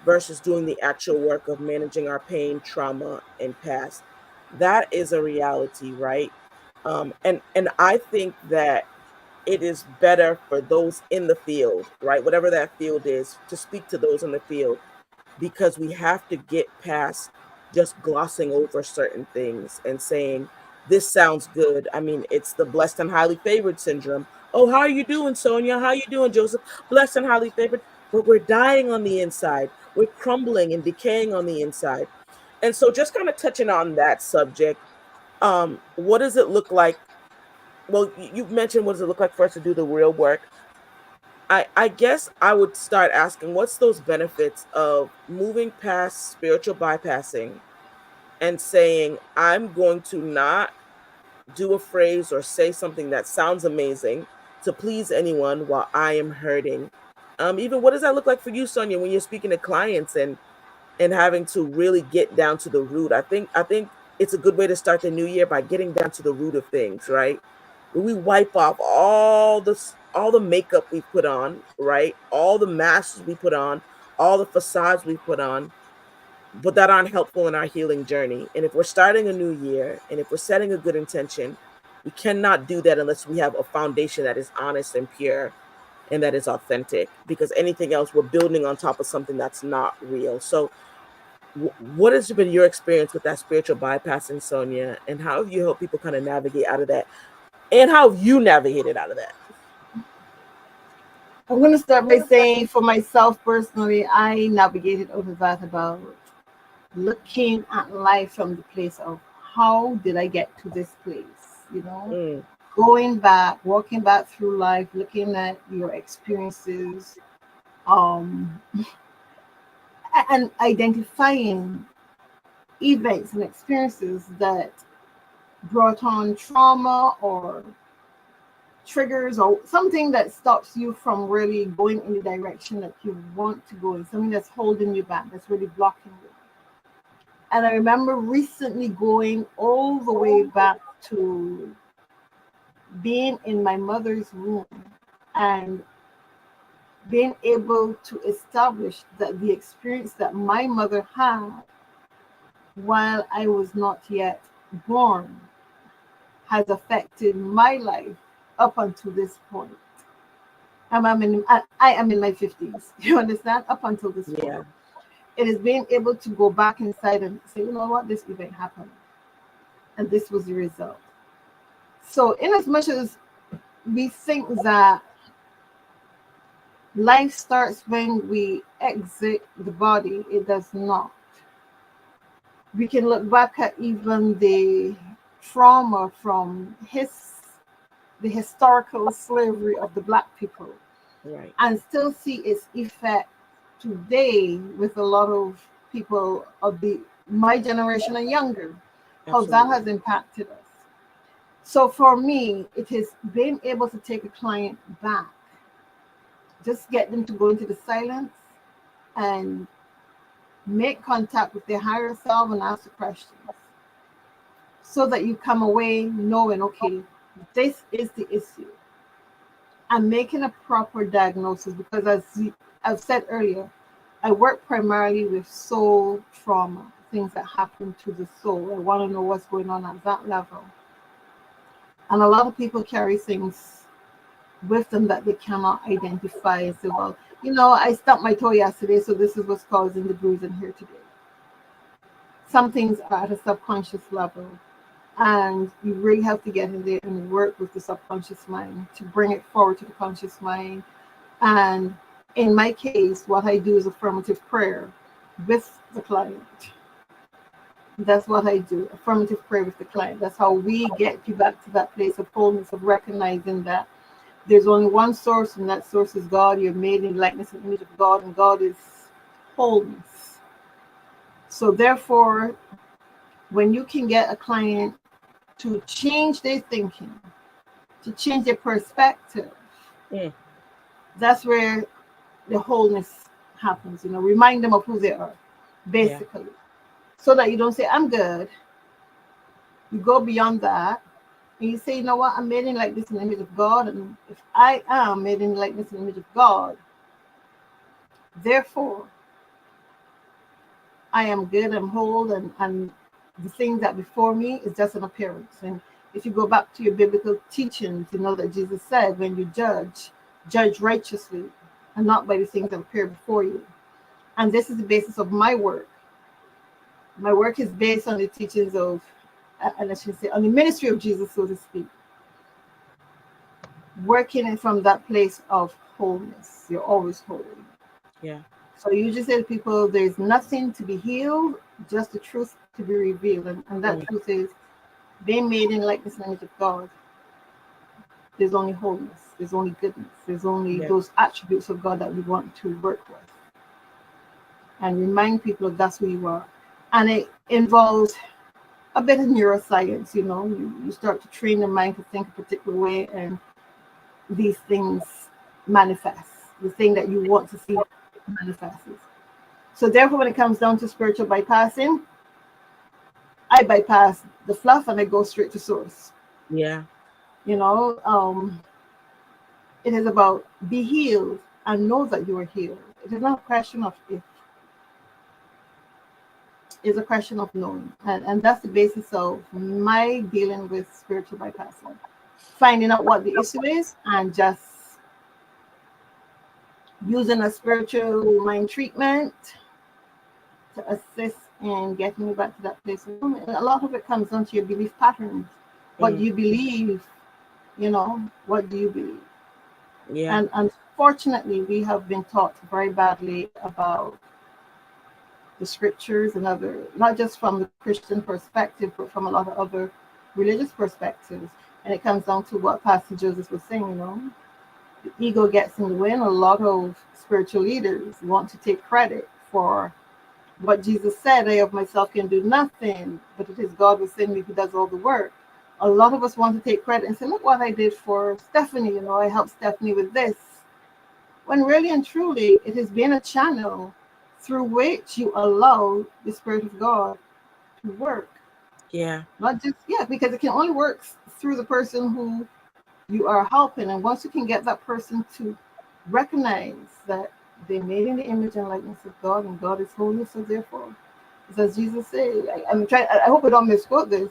versus doing the actual work of managing our pain, trauma, and past. That is a reality, right? And I think that it is better for those in the field, right? Whatever that field is, to speak to those in the field because we have to get past just glossing over certain things and saying, this sounds good. I mean, it's the blessed and highly favored syndrome. Oh, how are you doing, Sonia? How are you doing, Joseph? Blessed and highly favored. But we're dying on the inside. We're crumbling and decaying on the inside. And so just kind of touching on that subject, what does it look like? Well, you mentioned what does it look like for us to do the real work? I guess I would start asking what's those benefits of moving past spiritual bypassing and saying, I'm going to not do a phrase or say something that sounds amazing to please anyone while I am hurting. Even what does that look like for you, Sonia, when you're speaking to clients and having to really get down to the root? I think it's a good way to start the new year by getting down to the root of things, right? We wipe off all the makeup we put on, right? All the masks we put on, all the facades we put on, but that aren't helpful in our healing journey. And if we're starting a new year and if we're setting a good intention, we cannot do that unless we have a foundation that is honest and pure and that is authentic, because anything else we're building on top of something that's not real. So what has been your experience with that spiritual bypassing, Sonia, and how have you helped people kind of navigate out of that? And how have you navigated out of that? I'm going to start by saying for myself personally, I navigated out of that about looking at life from the place of how did I get to this place, Mm, going back, walking back through life, looking at your experiences, um, and identifying events and experiences that brought on trauma or triggers or something that stops you from really going in the direction that you want to go in, something that's holding you back, that's really blocking you. And I remember recently going all the way back to being in my mother's womb and being able to establish that the experience that my mother had while I was not yet born has affected my life up until this point. I am in my 50s. You understand? Up until this point. yeah. It is being able to go back inside and say, you know what, this event happened. And this was the result. So, in as much as we think that life starts when we exit the body, it does not. We can look back at even the trauma from the historical slavery of the Black people Right. and still see its effect today with a lot of people of my generation and younger, how that Absolutely. has impacted us. So for me, it is being able to take a client back, just get them to go into the silence and make contact with their higher self and ask the questions so that you come away knowing, okay, this is the issue. And making a proper diagnosis, because as I've said earlier, I work primarily with soul trauma, things that happen to the soul. I want to know what's going on at that level. And a lot of people carry things with them that they cannot identify and say, well, I stubbed my toe yesterday, so this is what's causing the bruising here today. Some things are at a subconscious level, and you really have to get in there and work with the subconscious mind to bring it forward to the conscious mind. And in my case, what I do is affirmative prayer with the client. That's what I do, affirmative prayer with the client. That's how we get you back to that place of wholeness, of recognizing that there's only one source, and that source is God. You're made in likeness and image of God, and God is wholeness. So therefore, when you can get a client to change their thinking, to change their perspective, that's where the wholeness happens. Remind them of who they are, basically, so that you don't say, I'm good. You go beyond that, and you say, you know what, I'm made in like this in the image of God, and if I am made in like this in the image of God, therefore, I am good, I'm whole, and the thing that before me is just an appearance. And if you go back to your biblical teachings, you know that Jesus said, when you judge righteously and not by the things that appear before you. And this is the basis of my work. My work is based on the teachings of, and I should say, on the ministry of Jesus, so to speak. Working from that place of wholeness. You're always whole. Yeah. So you just say to people, there's nothing to be healed, just the truth to be revealed. And that truth is being made in likeness and image of God. There's only wholeness. There's only goodness. There's only those attributes of God that we want to work with. And remind people of that's who you are. And it involves a bit of neuroscience, you start to train the mind to think a particular way, and these things manifest. The thing that you want to see manifests. So therefore, when it comes down to spiritual bypassing, I bypass the fluff and I go straight to source. Yeah. It is about be healed and know that you are healed. It is not a question of if. It's a question of knowing. And that's the basis of my dealing with spiritual bypassing. Finding out what the issue is and just using a spiritual mind treatment to assist in getting you back to that place. And a lot of it comes down to your belief patterns. What do you believe? What do you believe? Yeah. And unfortunately, we have been taught very badly about the scriptures and other, not just from the Christian perspective, but from a lot of other religious perspectives. And it comes down to what Pastor Joseph was saying, the ego gets in the way, and a lot of spiritual leaders want to take credit for what Jesus said, I of myself can do nothing, but it is God within me who does all the work. A lot of us want to take credit and say, look what I did for Stephanie, I helped Stephanie with this. When really and truly, it has been a channel through which you allow the Spirit of God to work. Yeah. Not just, because it can only work through the person who you are helping. And once you can get that person to recognize that they're made in the image and likeness of God, and God is holy, so therefore, as Jesus said, I hope I don't misquote this.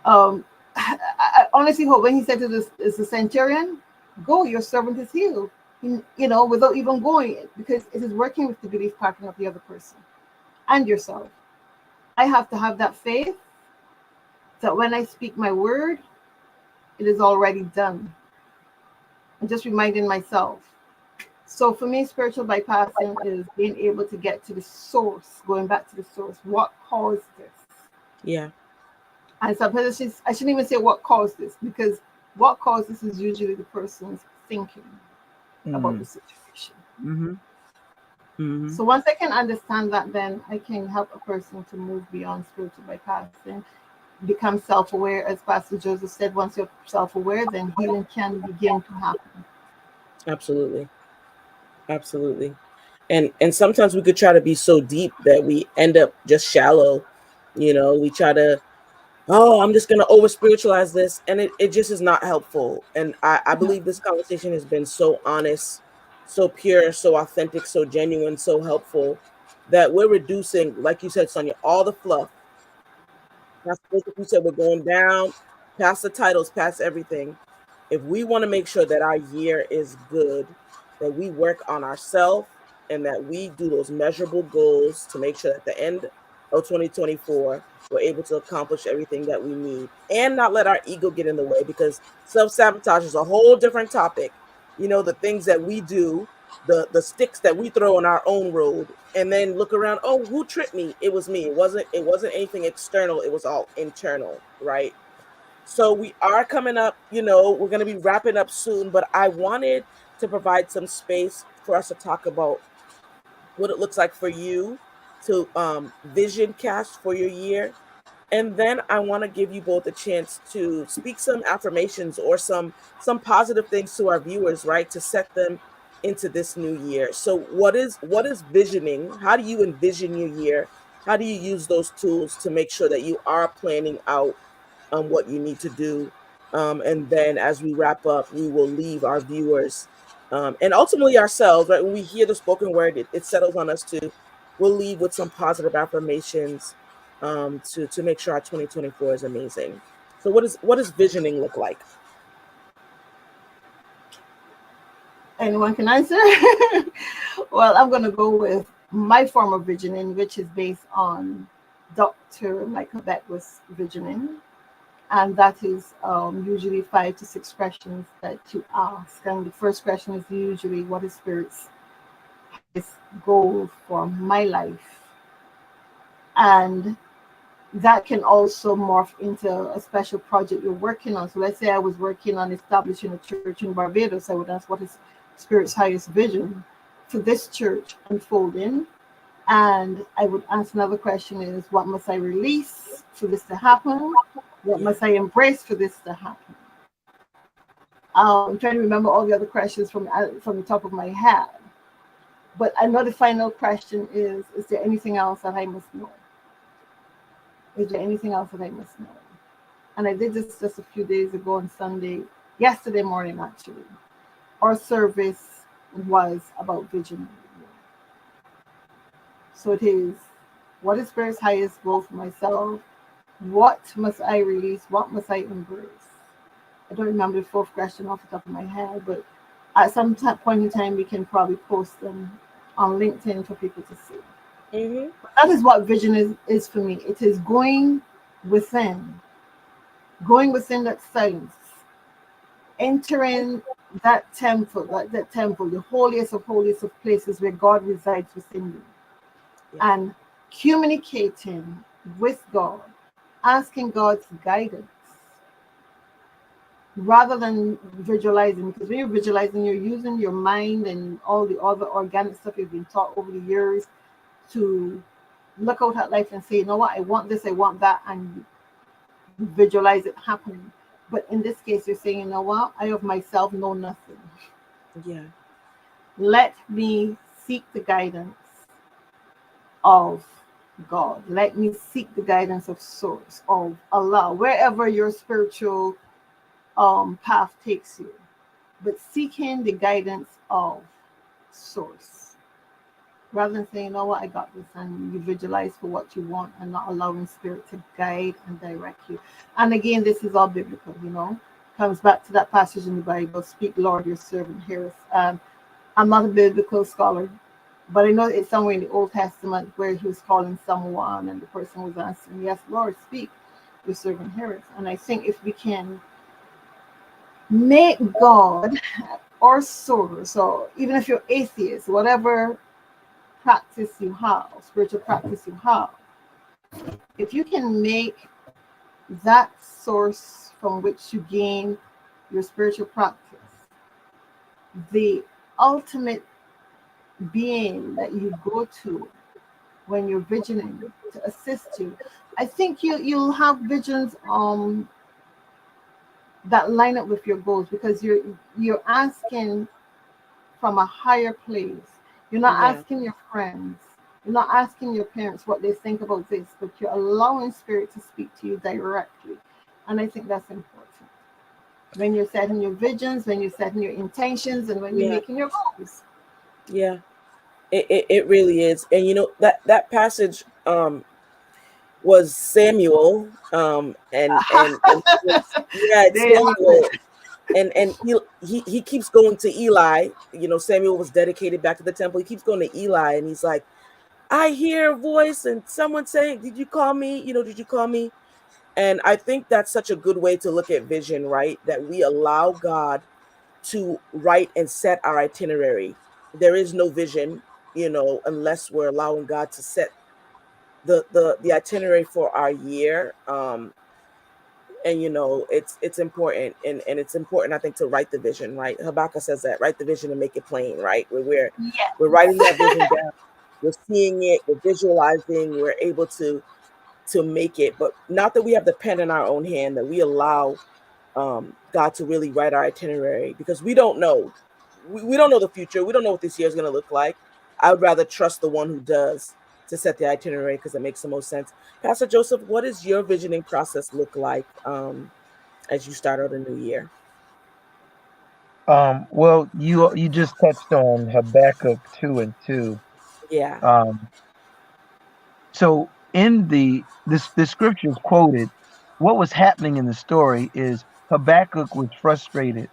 I honestly hope when he said to the centurion, go, your servant is healed, without even going, because it is working with the belief pattern of the other person and yourself. I have to have that faith that when I speak my word, it is already done. I'm just reminding myself. So for me, spiritual bypassing is being able to get to the source, going back to the source. What caused this? Yeah. And sometimes I shouldn't even say what caused this, because what caused this is usually the person's thinking about the situation. Mm-hmm. Mm-hmm. So once I can understand that, then I can help a person to move beyond spiritual bypassing, become self-aware. As Pastor Joseph said, once you're self-aware, then healing can begin to happen. Absolutely. Absolutely. And sometimes we could try to be so deep that we end up just shallow. We try to, oh, I'm just gonna over spiritualize this, and it just is not helpful. And I believe this conversation has been so honest, so pure, so authentic, so genuine, so helpful, that we're reducing, like you said, Sonia, all the fluff. That's what you said. We're going down past the titles, past everything. If we want to make sure that our year is good, that we work on ourselves and that we do those measurable goals to make sure at the end of 2024, we're able to accomplish everything that we need and not let our ego get in the way, because self-sabotage is a whole different topic. The things that we do, the sticks that we throw on our own road, and then look around, oh, who tripped me? It was me. It wasn't anything external, it was all internal, right? So we are coming up, we're going to be wrapping up soon, but I wanted to provide some space for us to talk about what it looks like for you to vision cast for your year. And then I want to give you both a chance to speak some affirmations or some positive things to our viewers, right? To set them into this new year. So what is visioning? How do you envision your year? How do you use those tools to make sure that you are planning out what you need to do? And then as we wrap up, we will leave our viewers and ultimately ourselves, right? When we hear the spoken word, it settles on us too. We'll leave with some positive affirmations to make sure our 2024 is amazing. So what does visioning look like? Anyone can answer? Well, I'm going to go with my form of visioning, which is based on Dr. Michael Beckwith's visioning. And that is usually 5 to 6 questions that you ask. And the first question is usually, what is Spirit's highest goal for my life? And that can also morph into a special project you're working on. So let's say I was working on establishing a church in Barbados. I would ask, what is Spirit's highest vision for this church unfolding? And I would ask another question is, what must I release for this to happen? What must I embrace for this to happen? I'm trying to remember all the other questions from the top of my head. But I know the final question is there anything else that I must know? Is there anything else that I must know? And I did this just a few days ago on Sunday, yesterday morning actually. Our service was about vision. So it is, what is Spirit's highest goal for myself? What must I release? What must I embrace? I don't remember the fourth question off the top of my head, but at some point in time, we can probably post them on LinkedIn for people to see. Mm-hmm. That is what vision is for me. It is going within that silence, entering that temple, that temple, the holiest of places where God resides within you, and communicating with God, asking God's guidance rather than visualizing. Because when you're visualizing, you're using your mind and all the other organic stuff you've been taught over the years to look out at life and say, you know what, I want this, I want that, and visualize it happening. But in this case, you're saying, you know what, I of myself know nothing. Yeah. Let me seek the guidance of God. Let me seek the guidance of Source, of Allah, wherever your spiritual path takes you. But seeking the guidance of Source, rather than saying, you know what, I got this, and you visualize for what you want and not allowing Spirit to guide and direct you. And again, this is all biblical, comes back to that passage in the Bible, speak, Lord, your servant heareth. I'm not a biblical scholar, but I know it's somewhere in the Old Testament where he was calling someone and the person was answering, yes, Lord, speak, your servant heareth. And I think if we can make God or source. So even if you're atheist, whatever practice you have, spiritual practice you have, if you can make that source from which you gain your spiritual practice the ultimate being that you go to when you're visioning to assist you, I think you'll have visions that line up with your goals, because you're asking from a higher place. You're not asking your friends, you're not asking your parents what they think about this, but you're allowing spirit to speak to you directly. And I think that's important when you're setting your visions, when you're setting your intentions, and when you're making your goals. Yeah, it really is. And you know, that passage was Samuel, and yeah, it's They have Samuel, it. and he keeps going to Eli. You know, Samuel was dedicated back to the temple. He keeps going to Eli, and he's like, I hear a voice and someone saying, did you call me? You know, did you call me? And I think that's such a good way to look at vision, right? That we allow God to write and set our itinerary. There is no vision, you know, unless we're allowing God to set the itinerary for our year. And you know, it's important, and it's important, I think, to write the vision, right? Habakkuk says that, write the vision and make it plain, right? We're writing that vision down, we're seeing it, we're visualizing, we're able to make it, but not that we have the pen in our own hand, that we allow God to really write our itinerary, because we don't know. We don't know the future. We don't know what this year is going to look like. I would rather trust the one who does to set the itinerary, because it makes the most sense. Pastor Joseph, what does your visioning process look like as you start out a new year? Well, you just touched on Habakkuk 2:2. Yeah, Um, so in the scriptures quoted, what was happening in the story is Habakkuk was frustrated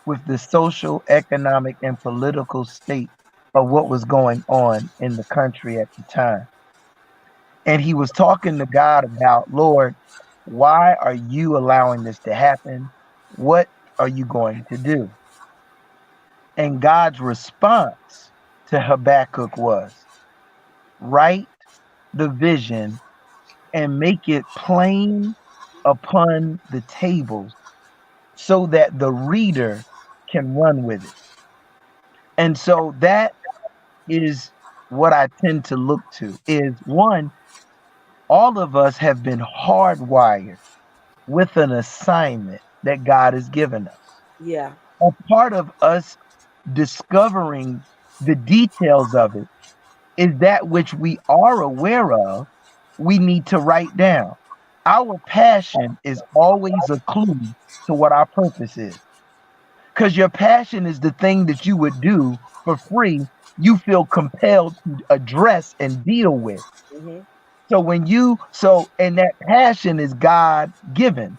with the social, economic, and political state of what was going on in the country at the time. And he was talking to God about, Lord, why are you allowing this to happen? What are you going to do? And God's response to Habakkuk was, write the vision and make it plain upon the tables so that the reader can run with it. And so that is what I tend to look to is, one, all of us have been hardwired with an assignment that God has given us. yeah, A part of us discovering the details of it is that which we are aware of, we need to write down. Our passion is always a clue to what our purpose is. Because your passion is the thing that you would do for free, you feel compelled to address and deal with. hmm, And that passion is God given.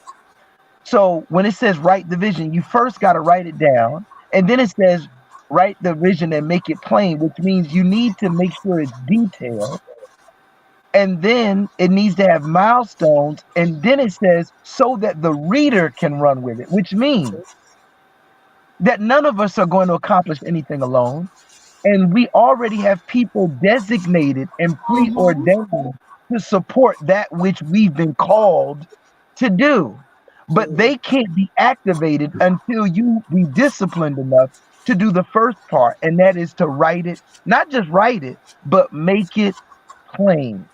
So when it says write the vision, you first got to write it down. And then it says write the vision and make it plain, which means you need to make sure it's detailed. And then it needs to have milestones. And then it says so that the reader can run with it, which means that none of us are going to accomplish anything alone. And we already have people designated and Mhm. preordained to support that which we've been called to do. But hmm, they can't be activated until you be disciplined enough to do the first part, and that is to write it, not just write it, but make it plain.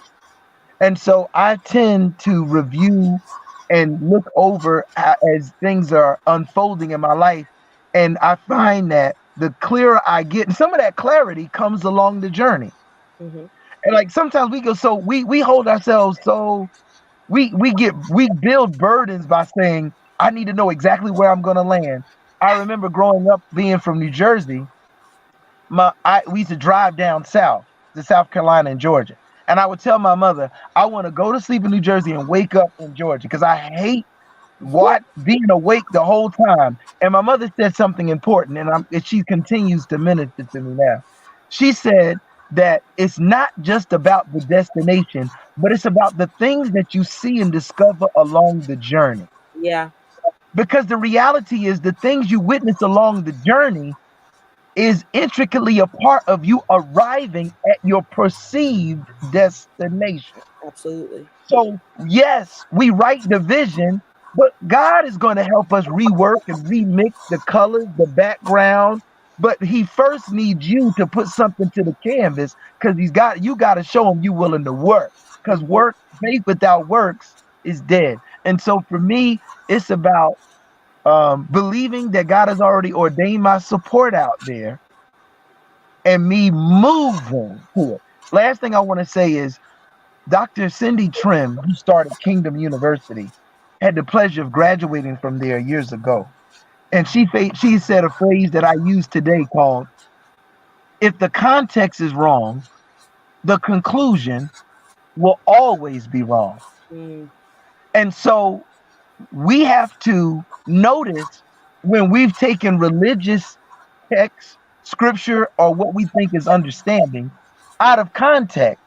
And so I tend to review and look over as things are unfolding in my life. And I find that the clearer I get, and some of that clarity comes along the journey. hmm, And like sometimes we go, so we hold ourselves so we build burdens by saying, I need to know exactly where I'm gonna land. I remember growing up being from New Jersey, we used to drive down south to South Carolina and Georgia. And I would tell my mother, I want to go to sleep in New Jersey and wake up in Georgia because I hate being awake the whole time. And my mother said something important, and she continues to minister to me now. She said that it's not just about the destination, but it's about the things that you see and discover along the journey. yeah, Because the reality is the things you witness along the journey is intricately a part of you arriving at your perceived destination. Absolutely. So, yes, we write the vision, but God is going to help us rework and remix the colors, the background. But He first needs you to put something to the canvas because you got to show Him you willing to work. Because Mhm. faith without works is dead. And so for me, it's about believing that God has already ordained my support out there and me moving to it. Last thing I want to say is Dr. Cindy Trim, who started Kingdom University, had the pleasure of graduating from there years ago. And she said a phrase that I use today called, if the context is wrong, the conclusion will always be wrong. Mm. And so we have to notice when we've taken religious text, scripture, or what we think is understanding out of context.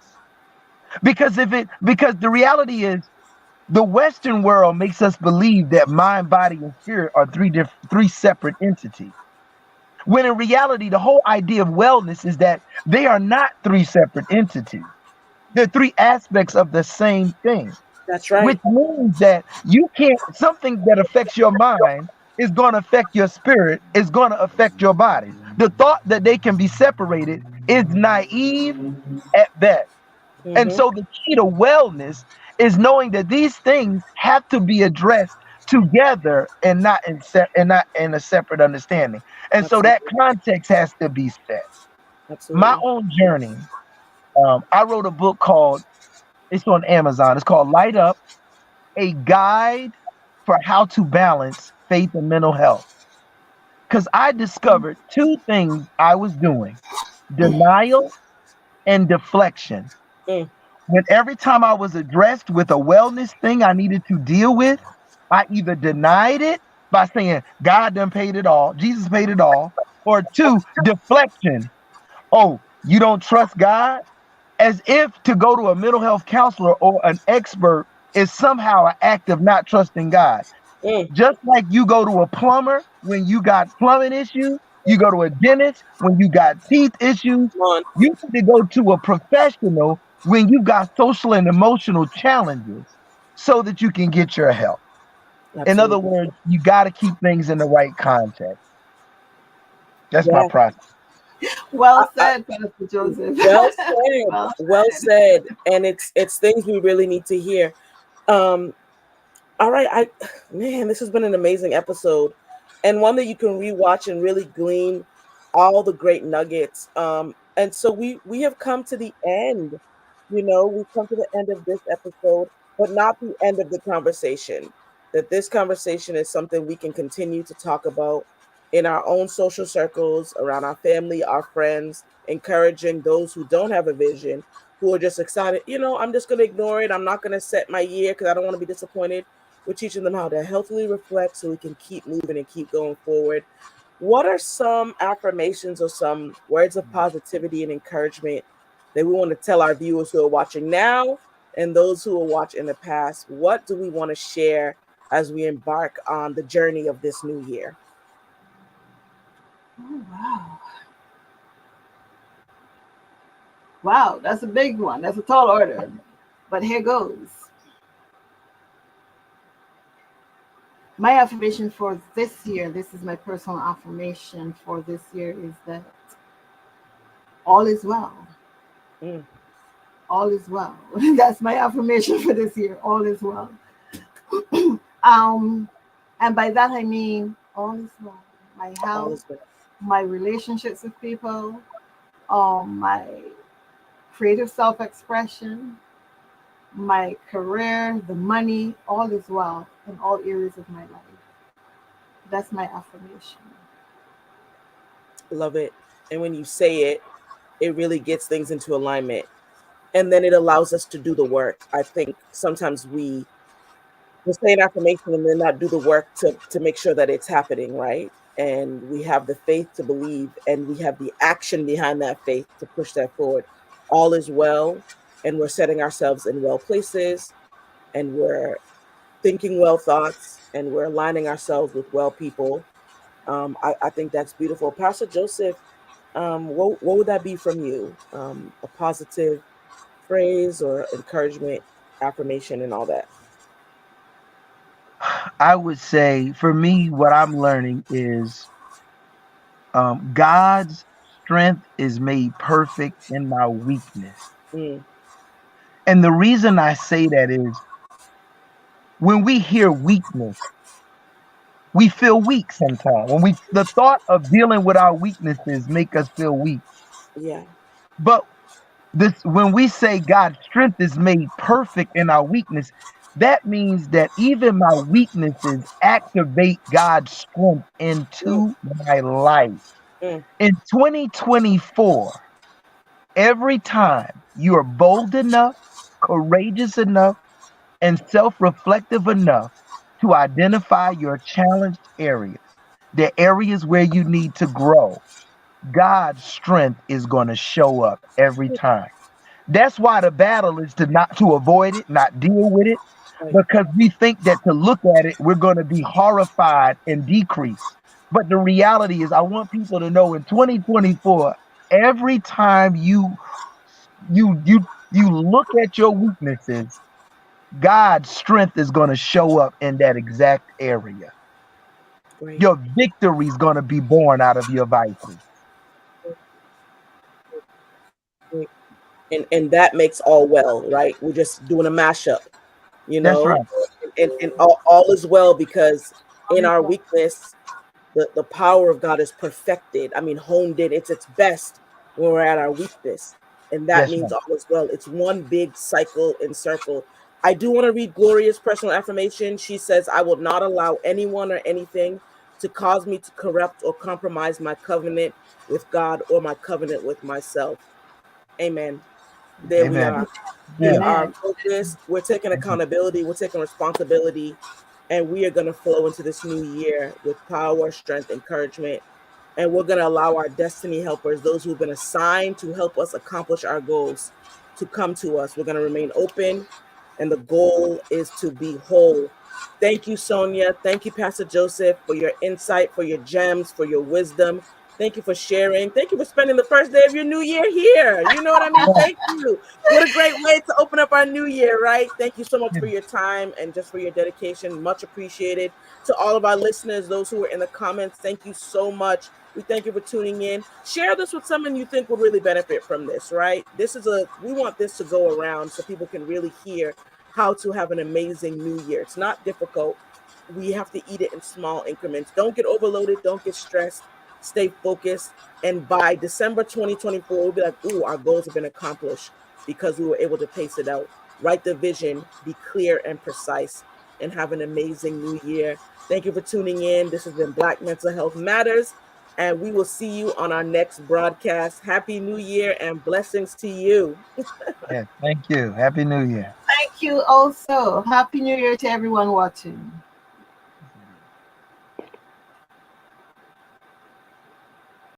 Because the reality is the Western world makes us believe that mind, body, and spirit are three separate entities. When in reality, the whole idea of wellness is that they are not three separate entities. They're three aspects of the same thing, That's right. which means that you can't, something that affects your mind is going to affect your spirit, is going to affect your body. The thought that they can be separated is naive at best. And Hmm. so the key to wellness is knowing that these things have to be addressed together and not in a separate understanding. And so that Absolutely. context has to be set. My Absolutely. own journey, I wrote a book called, it's on Amazon. It's called Light Up, a guide for how to balance faith and mental health. Because I discovered two things I was doing: denial and deflection. Mm. When every time I was addressed with a wellness thing I needed to deal with, I either denied it by saying, God done paid it all, Jesus paid it all, or two, deflection. Oh, you don't trust God? As if to go to a mental health counselor or an expert is somehow an act of not trusting God. Mm. Just like you go to a plumber when you got plumbing issues, you go to a dentist when you got teeth issues, Come on. you need to go to a professional when you got social and emotional challenges so that you can get your help. In other Absolutely. words, you got to keep things in the right context. That's my Yeah. process. Well said, Pastor Joseph. Well said. Well Well said. said. And it's things we really need to hear. Um, all right, man, this has been an amazing episode, and one that you can rewatch and really glean all the great nuggets. And so we have come to the end. We've come to the end of this episode, but not the end of the conversation. That this conversation is something we can continue to talk about in our own social circles, around our family, our friends, encouraging those who don't have a vision, who are just excited. I'm just going to ignore it. I'm not going to set my year because I don't want to be disappointed. We're teaching them how to healthily reflect so we can keep moving and keep going forward. What are some affirmations or some words of positivity and encouragement that we want to tell our viewers who are watching now and those who will watch in the past? What do we want to share as we embark on the journey of this new year? Oh, wow. Wow, that's a big one. That's a tall order. But here goes. My affirmation for this year, this is my personal affirmation for this year, is that all is well. Mm. All is well. That's my affirmation for this year. All is well. um, and by that I mean all is well. My All health, is well. my relationships with people, my creative self-expression, my career, the money, all is well in all areas of my life. That's my affirmation. Love it. And when you say it, it really gets things into alignment. And then it allows us to do the work. I think sometimes we'll say an affirmation and then not do the work to make sure that it's happening, right? And we have the faith to believe and we have the action behind that faith to push that forward. All is well, and we're setting ourselves in well places, and we're thinking well thoughts, and we're aligning ourselves with well people. I think that's beautiful. Pastor Joseph, what would that be from you? A positive phrase or encouragement, affirmation, and all that. I would say for me, what I'm learning is God's strength is made perfect in my weakness. Mm, And the reason I say that is when we hear weakness, we feel weak sometimes. The thought of dealing with our weaknesses make us feel weak. yeah. But this when we say God's strength is made perfect in our weakness, that means that even my weaknesses activate God's strength Mm, into my life. mm, In 2024, every time you are bold enough, courageous enough, and self reflective enough to identify your challenged areas, the areas where you need to grow, God's strength is going to show up every time. That's why the battle is to not to avoid it, not deal with it, right. because we think that to look at it, we're going to be horrified and decrease. But the reality is, I want people to know in 2024, every time you look at your weaknesses, God's strength is going to show up in that exact area. Great. Your victory is going to be born out of your vices. Great. And that makes all well, right? We're just doing a mashup, you That's know, right. and all is well because in our weakness, the power of God is perfected. I mean, honed in. It's its best when we're at our weakness. And that That's means right. all is well. It's one big cycle and circle. I do want to read Gloria's personal affirmation. She says, I will not allow anyone or anything to cause me to corrupt or compromise my covenant with God or my covenant with myself. Amen. There we Amen. are. We Amen. are Amen. focused. We're taking Amen. accountability. We're taking responsibility. And we are going to flow into this new year with power, strength, encouragement. And we're going to allow our destiny helpers, those who've been assigned to help us accomplish our goals, to come to us. We're going to remain open. And the goal is to be whole. Thank you, Sonia. Thank you, Pastor Joseph, for your insight, for your gems, for your wisdom. Thank you for sharing. Thank you for spending the first day of your new year here. You know what I mean? Thank you. What a great way to open up our new year, right? Thank you so much for your time and just for your dedication. Much appreciated. To all of our listeners, those who are in the comments, thank you so much. We thank you for tuning in. Share this with someone you think would really benefit from this, right? We want this to go around so people can really hear how to have an amazing new year. It's not difficult. We have to eat it in small increments. Don't get overloaded. Don't get stressed. Stay focused. And by December 2024, we'll be like, ooh, our goals have been accomplished because we were able to pace it out. Write the vision, be clear and precise, and have an amazing new year. Thank you for tuning in. This has been Black Mental Health Matters, and we will see you on our next broadcast. Happy New Year and blessings to you. Yes. Thank you. Happy New Year. Thank you also. Happy New Year to everyone watching.